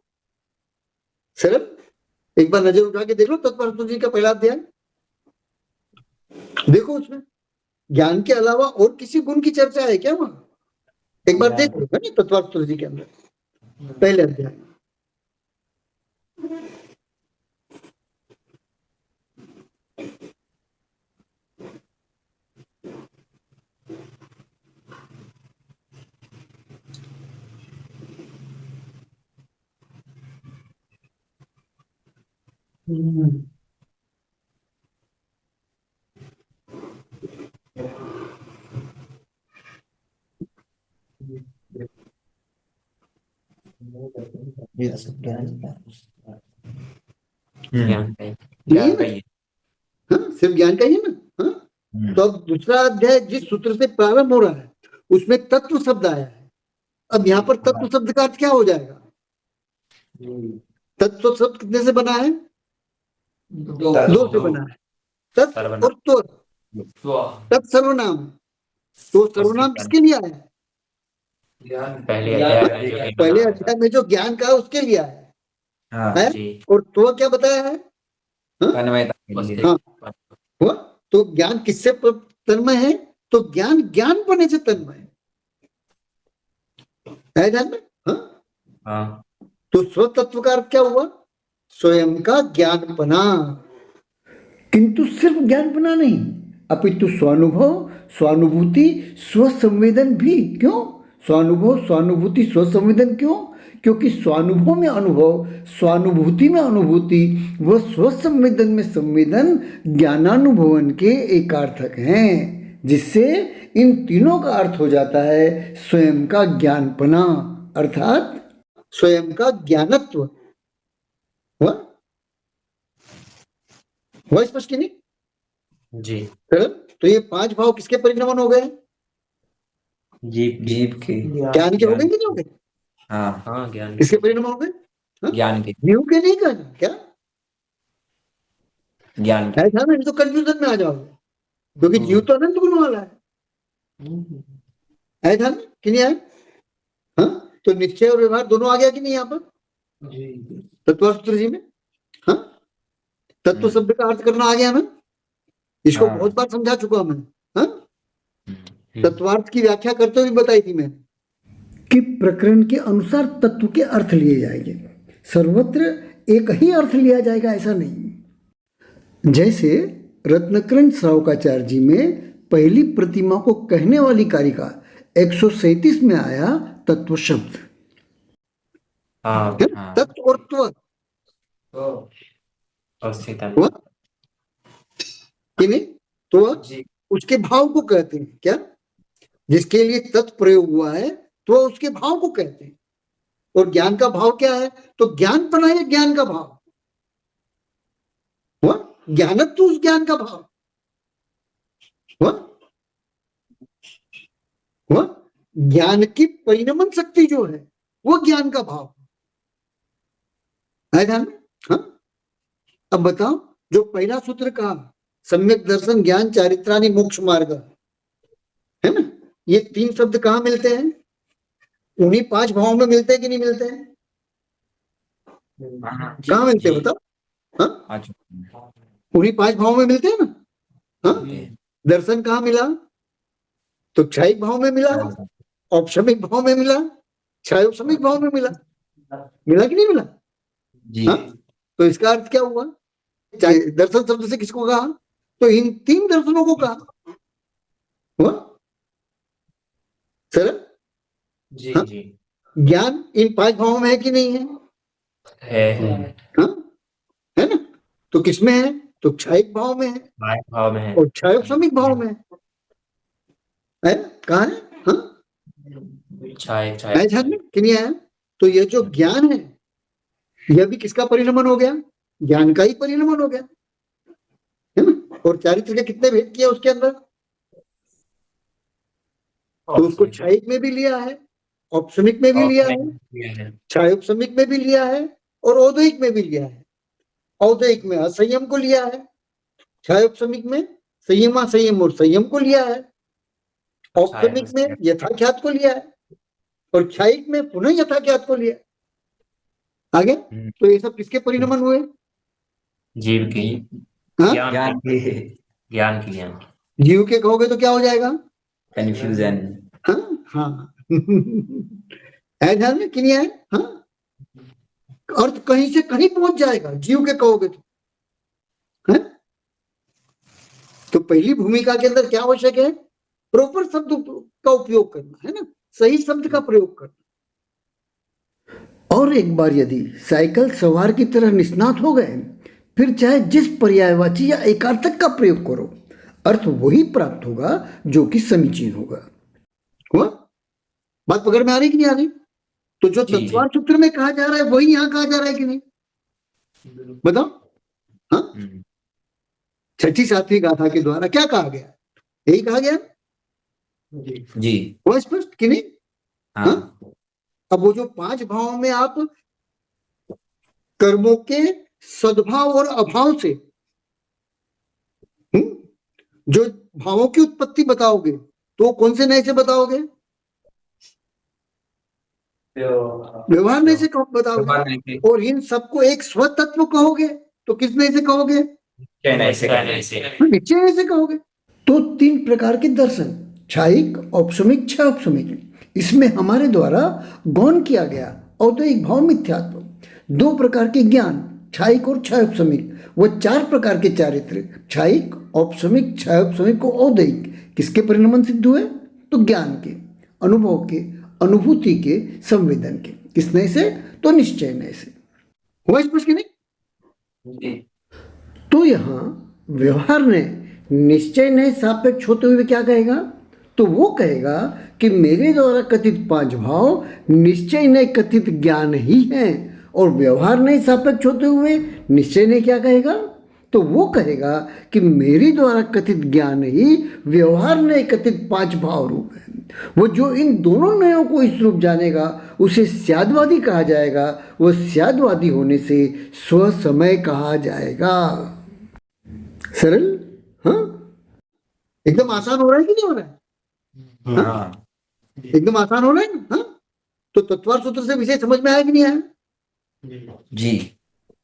सरल। एक बार नजर उठा के देख लो तत्वशास्त्र जी का पहला अध्याय, देखो उसमें ज्ञान के अलावा और किसी गुण की चर्चा है क्या वहां? एक बार देख लो है ना तत्वशास्त्र जी के अंदर पहले अध्याय। ज्ञान का ही है। हाँ, सिर्फ ज्ञान का ही है ना। हाँ? तो अब दूसरा अध्याय जिस सूत्र से प्रारंभ हो रहा है उसमें तत्व शब्द आया है। अब यहाँ पर तत्व शब्द का अर्थ क्या हो जाएगा? तत्व शब्द कितने से बना है? दो से बना है। तत्व और त्व। तत् सर्वनाम। तो सर्वनाम किसके लिए आया है? पहले अध्याय में जो ज्ञान का है उसके लिए आया है? और त्व क्या बताया है? हाँ, हुआ? तो ज्ञान किससे तन्मय है? तो ज्ञान ज्ञान पने से तन्मय है। है ध्यान में? हाँ, हाँ तो स्वतत्व का अर्थ क्या हुआ? स्वयं का ज्ञानपना। किंतु सिर्फ ज्ञानपना नहीं, अपितु स्वानुभव, स्वानुभूति, स्वसंवेदन भी। क्यों स्वानुभव, स्वानुभूति, स्वसंवेदन? क्यों? क्योंकि स्वानुभव में अनुभव, स्वानुभूति में अनुभूति व स्वसंवेदन में संवेदन ज्ञानानुभवन के एकार्थक हैं, जिससे इन तीनों का अर्थ हो जाता है स्वयं का ज्ञानपना, अर्थात स्वयं का ज्ञानत्व। हुआ हुआ स्पष्ट कि नहीं? जी। तो ये 5 भाव किसके परिणमन हो गए? जीव के। ज्ञान के हो गए कि नहीं हो गए? हाँ हाँ ज्ञान किसके परिणमन हो गए? हाँ? ज्ञान के। जीव के नहीं कहना क्या? ज्ञान के। ऐसा नहीं तो कंफ्यूजन में आ जाओगे, क्योंकि जीव तो अनंत गुण वाला है ध्यान में कि नहीं आए? हाँ, तो निश्चय और व्यवहार दोनों आ गया कि नहीं यहाँ पर तत्वसूत्र जी में? हाँ, तत्व शब्द का अर्थ करना आ गया ना? इसको हाँ। बहुत बार समझा चुका हूं मैं। हाँ, तत्वार्थ की व्याख्या करते हुए बताई थी मैं कि प्रकरण के अनुसार तत्व के अर्थ लिए जाएंगे, सर्वत्र एक ही अर्थ लिया जाएगा ऐसा नहीं। जैसे रत्नकरण श्रावकाचार्य जी में पहली प्रतिमा को कहने वाली कारिका 137 में आया तत्व शब्द। हाँ। तत्व और त्व हुआ कि नहीं? तो उसके भाव को कहते हैं क्या? जिसके लिए तत् प्रयोग हुआ है तो उसके भाव को कहते हैं। और ज्ञान का भाव क्या है? तो ज्ञानपना है ज्ञान का भाव हुआ, ज्ञानत्व उस ज्ञान का भाव हुआ, हुआ ज्ञान की परिणमन शक्ति जो है वो ज्ञान का भाव है ध्यान में? हाँ, अब बताओ, जो पहला सूत्र कहा सम्यक दर्शन ज्ञान चारित्रानि मोक्ष मार्ग, है ना? ये 3 शब्द कहाँ मिलते हैं? उन्हीं 5 भावों में मिलते हैं कि नहीं मिलते हैं? कहाँ मिलते हैं बताओ? हाँ, उन्हीं 5 भावों में मिलते हैं ना? हाँ, दर्शन कहाँ मिला? तो क्षयिक भाव में मिला, औपशमिक भाव में मिला, क्षयोपशमिक भाव में मिला। मिला कि नहीं मिला? हाँ, तो इसका अर्थ क्या हुआ? दर्शन शब्द से किसको कहा? तो इन 3 दर्शनों को कहा हुआ सर? जी हाँ? जी ज्ञान इन 5 भावों में है कि नहीं है? है हाँ, है ना? तो किसमें है? तो क्षयिक भाव में है भाव में है और क्षयोपशमिक भाव में है। कहाँ है? हाँ, छाए है ध्यान में कि नहीं आया? तो ये जो ज्ञान है यह भी किसका परिणमन हो गया? ज्ञान का ही परिणमन हो गया, है ना? और चारित्र के कितने भेद किया उसके अंदर? तो उसको क्षयिक में भी लिया है, औपशमिक में भी लिया है, क्षयोपशमिक में भी लिया है और औदयिक में भी लिया है। औदयिक में असंयम को लिया है, क्षयोपशमिक में संयम संयम और संयम को लिया है, औपशमिक में यथाख्यात को लिया है और क्षयिक में पुनः यथाख्यात को लिया। आगे तो ये सब किसके परिणमन हुए? जीव की हाँ? ज्ञान के। ज्ञान की जीव के कहोगे तो क्या हो जाएगा? कन्फ्यूजन। हाँ हाँ है ध्यान में कि नहीं है? हाँ, अर्थ कहीं से कहीं पहुंच जाएगा जीव के कहोगे तो, है? तो पहली भूमिका के अंदर क्या आवश्यक है? प्रॉपर शब्द का उपयोग करना, है ना? सही शब्द का प्रयोग करना। और एक बार यदि साइकिल सवार की तरह निष्णात हो गए, फिर चाहे जिस पर्यायवाची या एकार्थक का प्रयोग करो, अर्थ वही प्राप्त होगा जो कि समीचीन होगा। हुआ? बात पकड़ में आ रही कि नहीं आ रही? तो जो तत्वार्थ सूत्र में कहा जा रहा है वही यहाँ कहा जा रहा है कि नहीं? बताओ। हाँ, 6ठी 7वीं गाथा के द्वारा क्या कहा गया? यही कहा गया जी। वो स्पष्ट कि नहीं? हाँ। अब वो जो 5 भावों में आप कर्मों के सद्भाव और अभाव से जो भावों की उत्पत्ति बताओगे तो कौन से नए से बताओगे? व्यवहार नए से बताओगे। और इन सबको एक स्वतत्व कहोगे तो किस नए से कहोगे? निश्चय नए से कहोगे। तो 3 प्रकार के दर्शन, क्षयिक, औपशमिक, क्षयोपशमिक, इसमें हमारे द्वारा गौण किया गया औद्योगिक भाव मिथ्यात्व, दो प्रकार के ज्ञान, क्षायिक और क्षयोपशमिक, व चार प्रकार के चारित्र, क्षायिक, औपशमिक, क्षयोपशमिक और औद्योगिक, किसके परिणमन सिद्ध हुए? तो ज्ञान के, अनुभव के, अनुभूति के, संवेदन के। किस नए से? तो निश्चय नए से। हुआ स्पष्ट कि नहीं? जी। तो यहाँ व्यवहार ने निश्चय नए सापेक्ष होते हुए क्या कहेगा? तो वो कहेगा कि मेरे द्वारा कथित पांच भाव निश्चय नए कथित ज्ञान ही हैं, और व्यवहार नए सापेक्ष होते हुए निश्चय ने क्या कहेगा? तो वो कहेगा कि मेरे द्वारा कथित ज्ञान ही व्यवहार नए कथित पांच भाव रूप है। वो जो इन दोनों नयों को इस रूप जानेगा उसे स्याद्वादी कहा जाएगा। वो स्याद्वादी होने से स्वसमय कहा जाएगा। सरल? हाँ, एकदम आसान हो रहा है कि नहीं हो रहा है? हाँ, एकदम आसान हो रहा है ना? हाँ, तो तत्वार सूत्र से विषय समझ में आया कि नहीं आया? जी।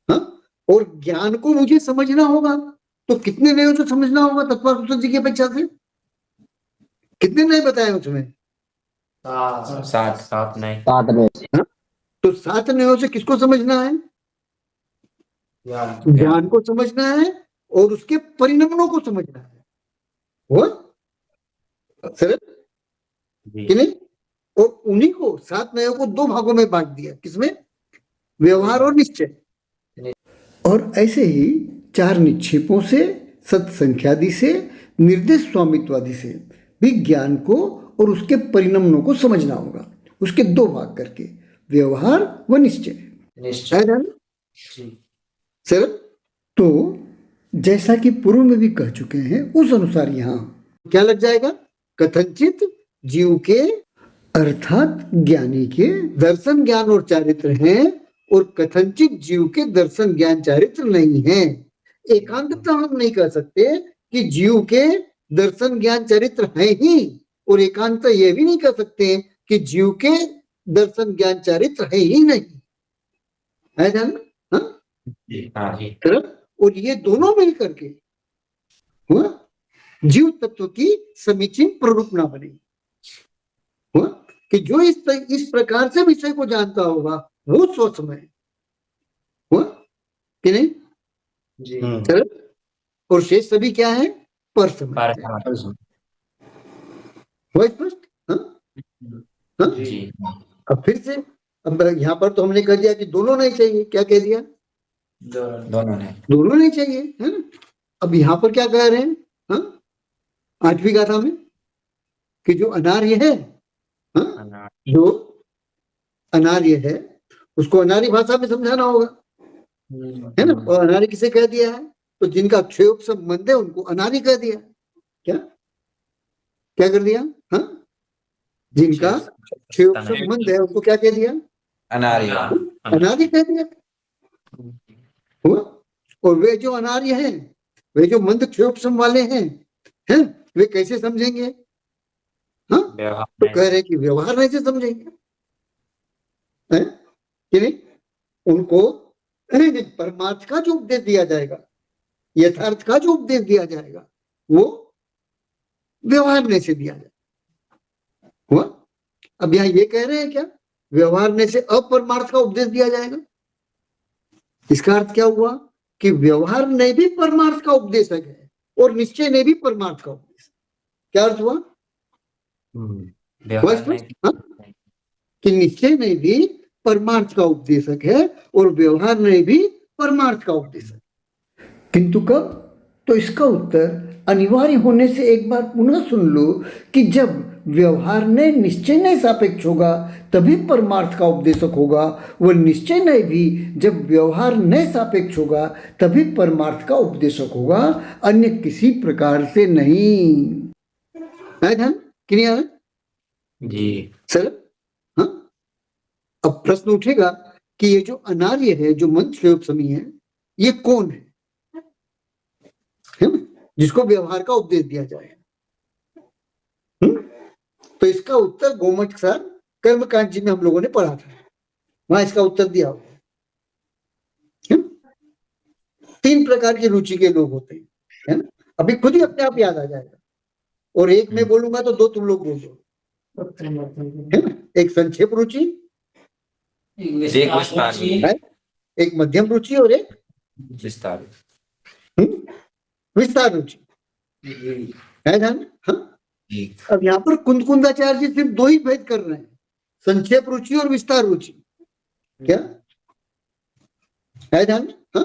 हाँ, और ज्ञान को मुझे समझना होगा तो कितने नयों से समझना होगा तत्वार सूत्र जी की अपेक्षा से? कितने नए बताए उसमें? सात सात नहीं। हाँ? तो सात नयों से किसको समझना है? ज्ञान को समझना है और उसके परिणामों को समझना है। हुआ सरल जी। कि नहीं? और उन्हीं को सात नयों को दो भागों में बांट दिया। किसमें? व्यवहार और निश्चय। और ऐसे ही चार निक्षेपों से, सत्संख्यादि से, निर्देश स्वामित्वादि से भी ज्ञान को और उसके परिणामों को समझना होगा, उसके दो भाग करके, व्यवहार व निश्चय। निश्चय। जी। सर, तो जैसा कि पूर्व में भी कह चुके हैं उस अनुसार यहाँ क्या लग जाएगा? कथनचित जीव के अर्थात ज्ञानी के दर्शन ज्ञान और चारित्र हैं, और कथनचित जीव के दर्शन ज्ञान चारित्र नहीं है। एकांतता हम नहीं कह सकते कि जीव के दर्शन ज्ञान चरित्र है ही, और एकांत ये भी नहीं कह सकते कि जीव के दर्शन ज्ञान चरित्र है ही नहीं। है ध्यान? हाँ हाँ जी। और ये दोनों मिल करके हुआ जीव तत्व की समीचीन प्ररूपणा बनी। हुआ कि जो इस प्रकार से विषय को जानता होगा वो स्वसमय। हुआ कि नहीं? जी। और शेष सभी क्या है? पर समय। हुआ स्पष्ट? हाँ? हाँ? जी। अब फिर से, अब यहाँ पर तो हमने कह दिया कि दोनों नहीं चाहिए। क्या कह दिया? दोनों नहीं चाहिए, है ना? अब यहाँ पर क्या कह रहे हैं? हाँ? आठवीं गाथा में कि जो अनार्य है, हाँ? जो अनार्य है उसको अनार्य भाषा में समझाना होगा, है ना? और अनार्य किसे कह दिया है? तो जिनका क्षयोप संबंध है उनको अनार्य कह दिया। क्या क्या कर दिया? हाँ, जिनका क्षयोप संबंध है उनको क्या कह दिया? अनार्य कह दिया। हुआ? और वे जो अनार्य हैं, वे जो मंद क्षयोपम वाले हैं, वे कैसे समझेंगे? हाँ, तो कह रहे कि व्यवहार नहीं से समझेंगे, है कि नहीं? उनको परमार्थ का जो उपदेश दिया जाएगा, यथार्थ का जो उपदेश दिया जाएगा, वो व्यवहार नहीं से दिया जाएगा। हुआ? अब यहाँ ये कह रहे हैं क्या? व्यवहार ने से अपरमार्थ का उपदेश दिया जाएगा। इसका अर्थ क्या हुआ? कि व्यवहार ने भी परमार्थ का उपदेश है और निश्चय ने भी परमार्थ का उपदेश। क्या अर्थ हुआ? हाँ? कि निश्चय ने भी परमार्थ का उपदेशक है और व्यवहार ने भी परमार्थ का उपदेशक। किंतु कब? तो इसका उत्तर अनिवार्य होने से एक बार पुनः सुन लो कि जब व्यवहार ने निश्चय नहीं सापेक्ष होगा तभी परमार्थ का उपदेशक होगा, वह निश्चय नहीं भी जब व्यवहार नहीं सापेक्ष होगा तभी परमार्थ का उपदेशक होगा, अन्य किसी प्रकार से नहीं। है ध्यान कि नहीं आया? जी। सर, हाँ? अब प्रश्न उठेगा कि ये जो अनार्य है, जो मंत्रयोपमी है, ये कौन है ना? जिसको व्यवहार का उपदेश दिया जाए। तो इसका उत्तर गोमठ सर कर्मकांड जी में हम लोगों ने पढ़ा था, वहां इसका उत्तर दिया हुआ है। तीन प्रकार की रुचि के लोग होते हैं, है ना? अभी खुद ही अपने आप याद आ जाएगा, और एक मैं बोलूंगा तो दो तुम लोग बोल दो। है ना, एक संक्षेप रुचि, एक विस्तार है, एक मध्यम रुचि और एक विस्तार। विस्तार रुचि है ध्यान। हाँ, जी अब यहाँ पर कुंदकुंदाचार्य जी सिर्फ दो ही भेद कर रहे हैं, संक्षेप रुचि और विस्तार रुचि। क्या है ध्यान। हाँ,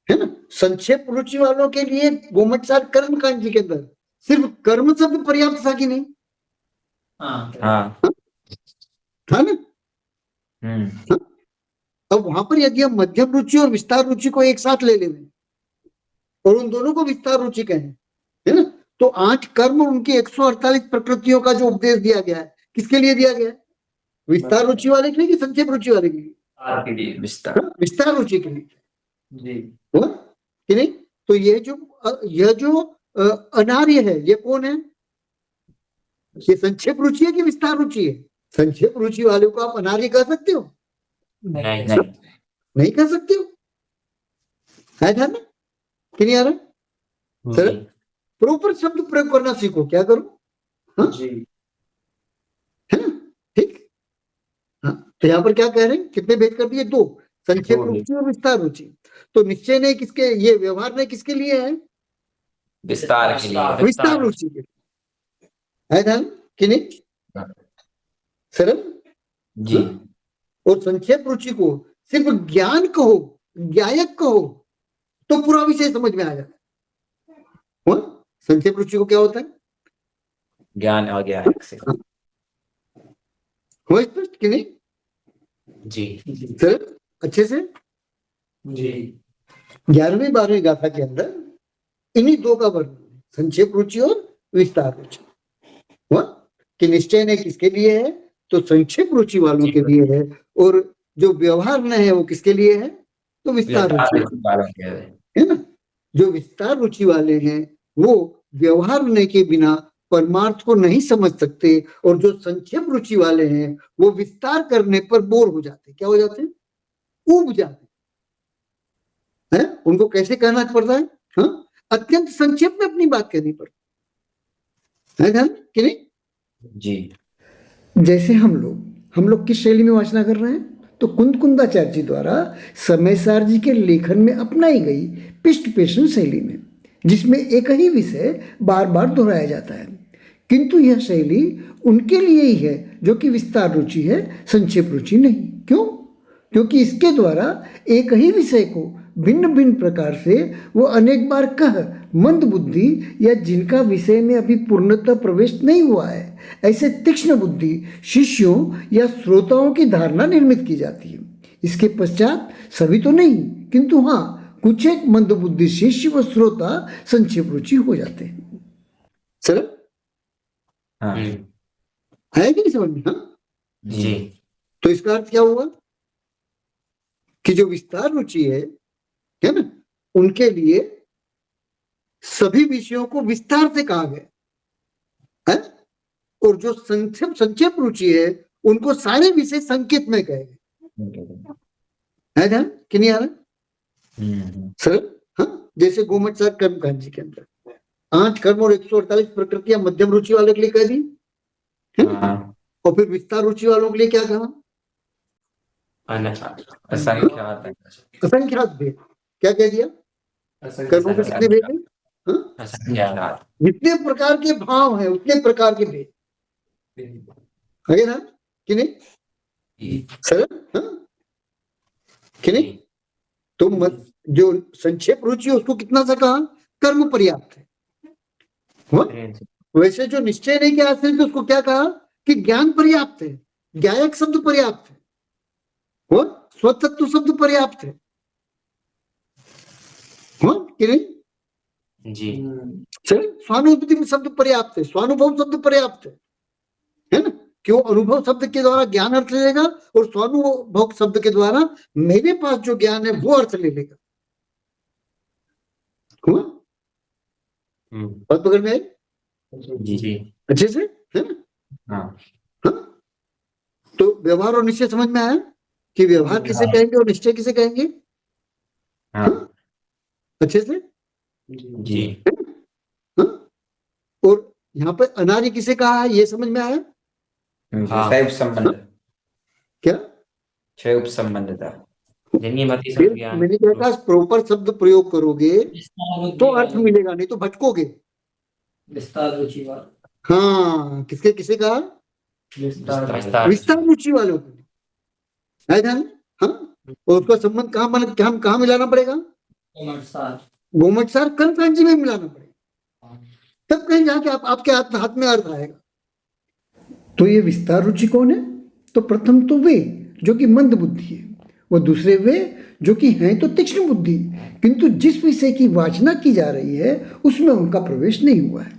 है ना, संक्षेप रुचि वालों के लिए गोमटसार कर्म कांड जी के अंदर सिर्फ कर्म शब्द पर्याप्त था कि नहीं? हाँ था ना। अब वहां पर यदि हम मध्यम रुचि और विस्तार रुचि को एक साथ ले लें और उन दोनों को विस्तार रुचि कहें, है ना, तो 8 कर्म और उनकी 148 प्रकृतियों का जो उपदेश दिया गया है, किसके लिए दिया गया है? विस्तार रुचि वाले के लिए कि संक्षेप रुचि वाले के लिए? विस्तार। विस्तार रुचि के लिए जी हुआ कि नहीं? तो ये जो अनार्य है, ये कौन है? ये संक्षेप रुचि है कि विस्तार रुचि है? संक्षेप रुचि वाले को आप अनार्य कह सकते हो? नहीं नहीं कह सकते हो। है ध्यान में कि नहीं आ रहा? सर, प्रॉपर शब्द प्रयोग करना सीखो। क्या करो? हाँ? जी है ना, ठीक। हाँ, तो यहाँ पर क्या कह रहे हैं? कितने भेद कर दिए? 2, संक्षेप दो रुचि और विस्तार रुचि। तो निश्चय ने किसके, ये व्यवहार ने किसके लिए है? विस्तार के लिए। विस्तार रुचि के लिए। है ध्यान कि नहीं? सरल जी और संक्षेप रुचि को सिर्फ ज्ञान कहो, ज्ञायक कहो, तो पूरा विषय समझ में आ जाता है। संक्षेप रुचि को क्या होता है? ज्ञान आ गया है से। हो स्पष्ट कि नहीं? जी सर अच्छे से। जी 11वीं 12वीं गाथा के अंदर इन्हीं 2 का वर्णन है, संक्षेप रुचि और विस्तार रुचि। हुआ कि निश्चय ने किसके लिए है? तो संक्षेप रुचि वालों के लिए है, और जो व्यवहार न है वो किसके लिए है? तो विस्तार रुचि वालों के लिए। है ना। जो विस्तार रुचि वाले हैं वो व्यवहार होने के बिना परमार्थ को नहीं समझ सकते, और जो संक्षेप रुचि वाले हैं वो विस्तार करने पर बोर हो जाते। क्या हो जाते हैं? ऊब जाते हैं। उनको कैसे कहना पड़ता है? हाँ, अत्यंत संक्षेप में अपनी बात कहनी पड़ती है ध्यान कि नहीं? जी जैसे हम लोग किस शैली में वाचना कर रहे हैं? तो कुंदकुंदाचार्य जी द्वारा समयसार जी के लेखन में अपनाई गई पिष्ट पेषण शैली में, जिसमें एक ही विषय बार बार दोहराया जाता है। किंतु यह शैली उनके लिए ही है जो कि विस्तार रुचि है, संक्षेप रुचि नहीं। क्यों? क्योंकि इसके द्वारा एक ही विषय को भिन्न भिन्न प्रकार से वो अनेक बार कह मंद बुद्धि या जिनका विषय में अभी पूर्णतः प्रवेश नहीं हुआ है, ऐसे तीक्ष्ण बुद्धि शिष्यों या श्रोताओं की धारणा निर्मित की जाती है। इसके पश्चात सभी तो नहीं, किंतु हाँ, कुछ एक मंद बुद्धि शिष्य व श्रोता संक्षेप रुचि हो जाते हैं। सर हाँ है कि नहीं समझ में? हाँ जी तो इसका अर्थ क्या हुआ कि जो विस्तार रुचि है ना, उनके लिए सभी विषयों को विस्तार से कहा गया है, और जो संक्षेप रुचि है उनको सारे विषय संकेत में कहे गए। है ध्यान कि नहीं आ रहा? सर हाँ, जैसे गोमटसार कर्म कांड जी के अंदर 8 कर्म और 148 प्रकृतियां मध्यम रुचि वालों के लिए कह दी, और फिर विस्तार रुचि वालों के लिए क्या कहा? असंख्यात भेद। क्या कह दिया? कर्मों के कितने भेद हैं? जितने प्रकार के भाव हैं उतने प्रकार के भेद है ना कि नहीं? सर हाँ कि नहीं? तो जो संक्षेप रुचि है उसको कितना सा कहा? कर्म पर्याप्त है। वैसे जो निश्चय नहीं किया आश्रित उसको क्या कहा? कि ज्ञान पर्याप्त है, ज्ञायक शब्द पर्याप्त है, वो स्वतत्व शब्द पर्याप्त है कि नहीं? जी स्वानुभूति शब्द पर्याप्त है, स्वानुभव शब्द पर्याप्त है ना? क्यों? अनुभव शब्द के द्वारा ज्ञान अर्थ ले लेगा, और स्वानुभव शब्द के द्वारा मेरे पास जो ज्ञान है वो अर्थ ले लेगा। हुआ बात पकड़ में आई? जी अच्छे से है ना? हाँ तो व्यवहार और निश्चय समझ में आया कि व्यवहार किसे कहेंगे और निश्चय किसे कहेंगे? अच्छे से जी हाँ? और यहाँ पर अनार्य किसे कहा है, ये समझ में आया? हाँ। क्षय उपसंबंध। क्या? क्षय उपसंबंध था। जन्यमति फिर संज्ञान मैंने क्या कहा, प्रॉपर शब्द प्रयोग करोगे विस्तार तो बुद्धि अर्थ वाला, मिलेगा, नहीं तो भटकोगे। विस्तार रुचि वाला, हाँ, किसके किसे कहा? विस्तार विस्तार रुचि वालों को, है ध्यान में? हाँ, और उसका संबंध कहाँ मिलाना पड़ेगा? विस्तार गोमटसार कर्मकांड में मिलाना पड़ेगा, तब कहीं जाके आपके हाथ में अर्थ आएगा। तो ये विस्तार रुचि कौन है? तो प्रथम तो वे जो कि मंद बुद्धि है, वो दूसरे वे जो कि हैं तो तीक्ष्ण बुद्धि, किंतु जिस विषय की वाचना की जा रही है उसमें उनका प्रवेश नहीं हुआ है।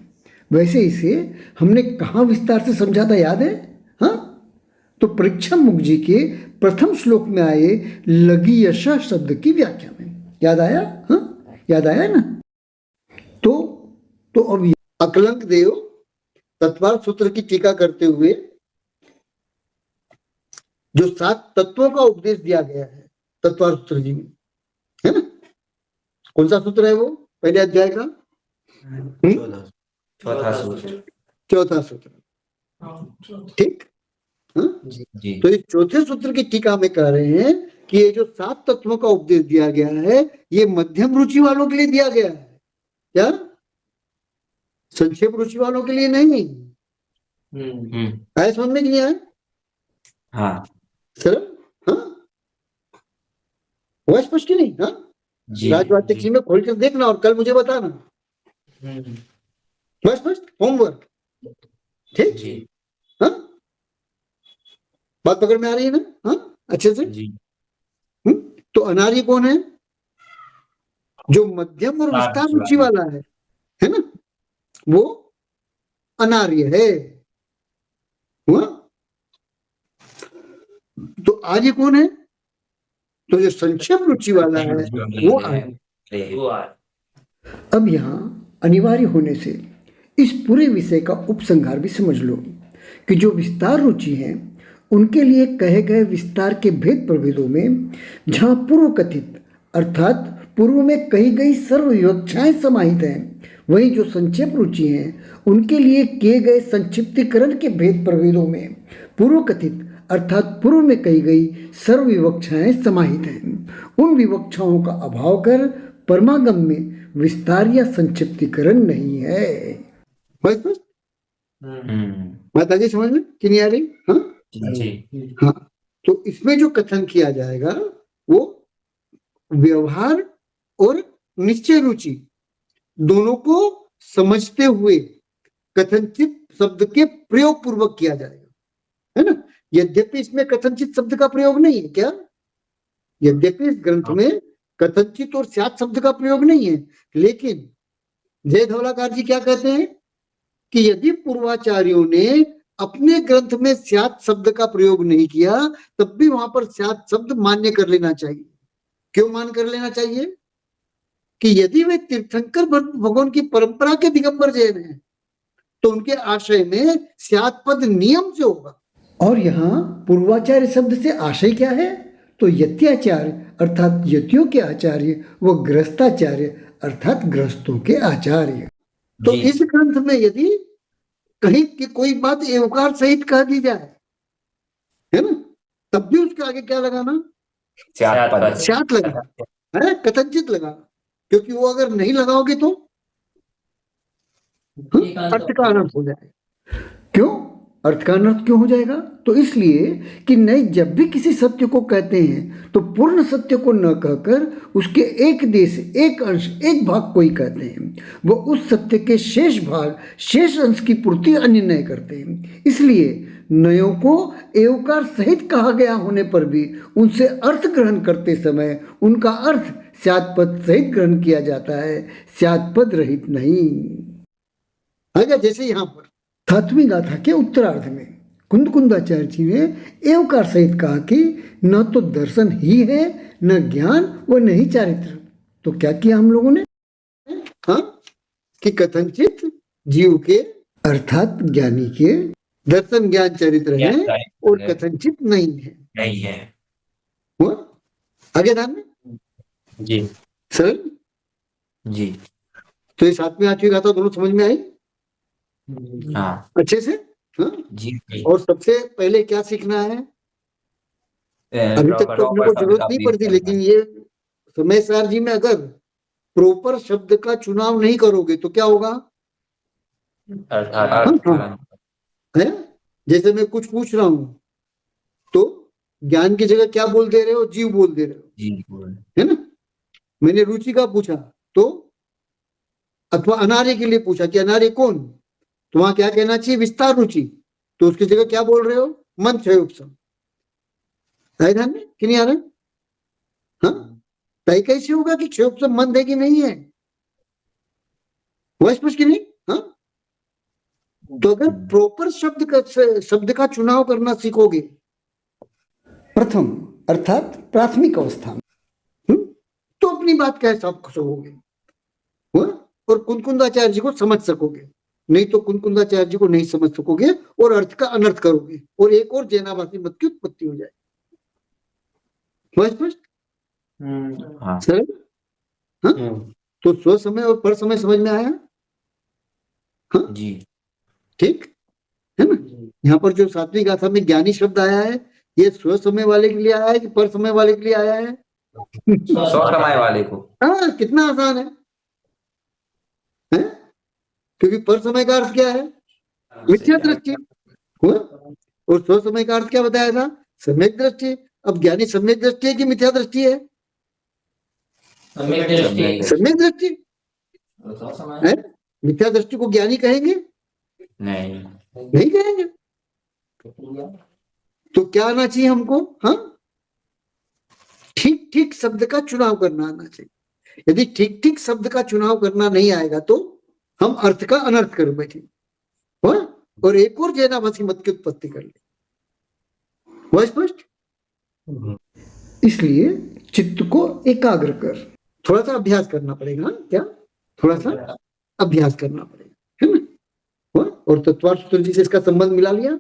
वैसे इसे हमने कहाँ विस्तार से समझा था, याद है? हाँ, तो परीक्षा मुख जी के प्रथम श्लोक में आए लगी यशा शब्द की व्याख्या में। याद आया? हाँ, याद आया ना? तो अब अकलंक देव तत्वार्थ सूत्र की टीका करते हुए जो 7 तत्वों का उपदेश दिया गया है तत्वार्थ सूत्र जी में, है ना? कौन सा सूत्र है वो? पहले अध्याय का चौथा सूत्र, ठीक? हाँ? जी। तो इस चौथे सूत्र की टीका में कह रहे हैं कि ये जो 7 तत्वों का उपदेश दिया गया है ये मध्यम रुचि वालों के लिए दिया गया है। क्या? संक्षेप रुचि वालों के लिए नहीं। आया समझ में कि नहीं आया? हाँ सर, हाँ, हुआ स्पष्ट कि नहीं? हाँ, जी। राजवाटिक में खोल कर देखना और कल मुझे बताना। हुआ स्पष्ट? होमवर्क, ठीक? जी हाँ, बात पकड़ में आ रही है ना? हाँ, अच्छे से। जी। तो अनार्य कौन है? जो मध्यम और विस्तार रुचि वाला है ना, वो अनार्य है। हुआ? तो आर्य कौन है? तो जो संक्षेप रुचि वाला है वो आर्य। अब यहाँ अनिवार्य होने से इस पूरे विषय का उपसंहार भी समझ लो कि जो विस्तार रुचि है उनके लिए कहे गए विस्तार के भेद प्रभेदों में जहाँ पूर्व कथित अर्थात पूर्व में कही गई सर्व विवक्षाएं समाहित हैं, वहीं जो संक्षेप रुचि हैं उनके लिए किए गए संक्षिप्तीकरण के भेद प्रभेदों में पूर्व कथित अर्थात पूर्व में कही गई सर्व विवक्षाएं समाहित हैं। उन विवक्षाओं का अभाव कर परमागम में विस्तार या संक्षिप्तीकरण नहीं है। बस बस बात आगे समझ में कि नहीं आ रही? हाँ जी। हाँ, तो इसमें जो कथन किया जाएगा वो व्यवहार और निश्चय रुचि दोनों को समझते हुए कथनचित शब्द के प्रयोग पूर्वक किया जाएगा, है ना? यद्यपि इसमें कथनचित शब्द का प्रयोग नहीं है। क्या? यद्यपि इस ग्रंथ में कथनचित और स्यात् शब्द का प्रयोग नहीं है, लेकिन जय धवलाकार जी क्या कहते हैं कि यदि पूर्वाचार्यों ने अपने ग्रंथ में स्यात् शब्द का प्रयोग नहीं किया तब भी वहां पर स्यात् शब्द मान्य कर लेना चाहिए। क्यों मान कर लेना चाहिए? कि यदि वे तीर्थंकर भगवान की परंपरा के दिगंबर जैन हैं तो उनके आशय में स्यात् पद नियम से होगा। और यहाँ पूर्वाचार्य शब्द से आशय क्या है? तो यत्याचार्य अर्थात यतियों के आचार्य व गृहस्थाचार्य अर्थात गृहस्थों के आचार्य। तो इस ग्रंथ में यदि कहीं की कोई बात एवकार सहित कह दी जाए, है ना, तब भी उसके आगे क्या लगाना? स्यात् लगाना, है कथनचित लगाना, क्योंकि वो अगर नहीं लगाओगे तो अर्थ का अनर्थ हो जाएगा। क्यों अर्थ का अनर्थ क्यों हो जाएगा? तो इसलिए कि नहीं, जब भी किसी सत्य को कहते हैं तो पूर्ण सत्य को न कहकर उसके एक देश एक अंश एक भाग को ही कहते हैं। वो उस सत्य के शेष भाग शेष अंश की पूर्ति अन्य नय करते हैं। इसलिए नयों को एवकार सहित कहा गया होने पर भी उनसे अर्थ ग्रहण करते समय उनका अर्थ स्यात् पद सहित ग्रहण किया जाता है, स्यात् पद रहित नहीं। आगे जैसे यहाँ पर 7वीं गाथा के उत्तरार्ध में कुंदकुंदाचार्य जी ने एवकार सहित कहा कि न तो दर्शन ही है, न ज्ञान व न ही चारित्र। तो क्या किया हम लोगों ने? हाँ, कि कथनचित जीव के अर्थात ज्ञानी के दर्शन ज्ञान चरित्र है और कथनचित नहीं है। हुआ? आगे ध्यान में जी सर जी। तो ये 7वीं 8वीं गाथा दोनों समझ में आई? हाँ अच्छे से। हाँ, जी जी। और सबसे पहले क्या सीखना है? अभी तक तो अपने को जरूरत नहीं पड़ती, लेकिन ये समय सारणी में अगर प्रॉपर शब्द का चुनाव नहीं करोगे तो क्या होगा? अर्थात है, जैसे मैं कुछ पूछ रहा हूं तो ज्ञान की जगह क्या बोल दे रहे हो? जीव बोल दे रहे हो, जी बोल। है ना? मैंने रुचि का पूछा तो, अथवा अनार्य के लिए पूछा कि अनार्य कौन, तो वहां क्या कहना चाहिए? विस्तार रुचि। तो उसकी जगह क्या बोल रहे हो? मन क्षय उपशम। है ध्यान में कि नहीं आ रहा? हाँ, तय कैसे होगा कि क्षय उपशम मंद है कि नहीं है? वह स्पष्ट कि नहीं? हाँ, तो अगर प्रॉपर शब्द का चुनाव करना सीखोगे प्रथम अर्थात प्राथमिक अवस्था में, तो अपनी बात कह सकोगे और कुनकुंदाचार्य जी को समझ सकोगे। नहीं तो कुनकुंदाचार्य जी को नहीं समझ सकोगे और अर्थ का अनर्थ करोगे और एक और जैनाभासी मत की उत्पत्ति हो जाए। स्पष्ट? हाँ सरल? हाँ, तो स्व समय और पर समय समझ में आया? हाँ जी ठीक है ना? यहाँ पर जो सातवीं गाथा में ज्ञानी शब्द आया है, ये स्व समय वाले के लिए आया है कि पर समय वाले के लिए आया है? 100 समय वाले को। हाँ, कितना आसान है? क्योंकि पर समय का अर्थ क्या है? मिथ्या दृष्टि। और स्व समय का अर्थ क्या बताया था? सम्यक दृष्टि। अब ज्ञानी सम्यक दृष्टि है कि मिथ्या दृष्टि है? सम्यक दृष्टि है। मिथ्या दृष्टि को ज्ञानी कहेंगे? नहीं कहेंगे। तो क्या आना चाहिए हमको? हाँ, ठीक ठीक शब्द का चुनाव करना आना चाहिए। यदि ठीक ठीक शब्द का चुनाव करना नहीं आएगा तो हम अर्थ का अनर्थ कर बैठे और एक और जैनाभासी मत की उत्पत्ति कर ले। वह स्पष्ट? इसलिए चित्त को एकाग्र कर, थोड़ा सा अभ्यास करना पड़ेगा। क्या? थोड़ा सा अभ्यास करना पड़ेगा, है ना? और तत्वार्थ सूत्र जी से इसका संबंध मिला लिया?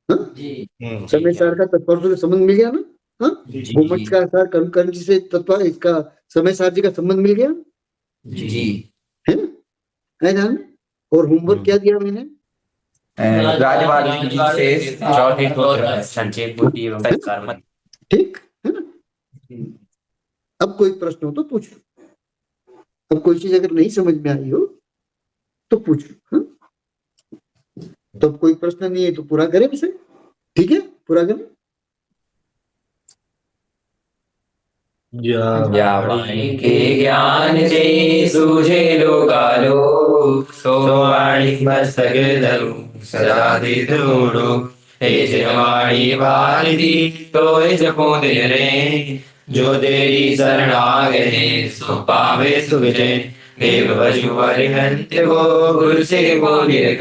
समय सार का तत्वार्थ सूत्र संबंध मिल गया ना? गोमत का सार कर्ण जी से तत्व इसका समय सार जी का संबंध मिल गया? जी है ना? है ध्यान में? और होमवर्क क्या दिया मैंने? राजवाड़ी जी से चौथे सूत्र संचेत बुद्धि एवं कर्म। ठीक है ना? अब कोई प्रश्न हो तो पूछो। अब कोई चीज अगर नहीं समझ में आई हो तो पूछो। तो अब कोई प्रश्न नहीं है तो पूरा करें इसे। ठीक है, पूरा करें। वाणी के ज्ञान से सूझे लोकालोक, सो वाणी मस्तक धरु सदा धूड़ो। हे वाणी भारती तो जपो दे रे, जो तेरी शरण आ गए सो पावे सुविजय। देव वजु हरिहंत को गुरु से बोलिए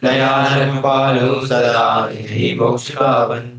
दया पालो सदा यही मोक्ष पावन।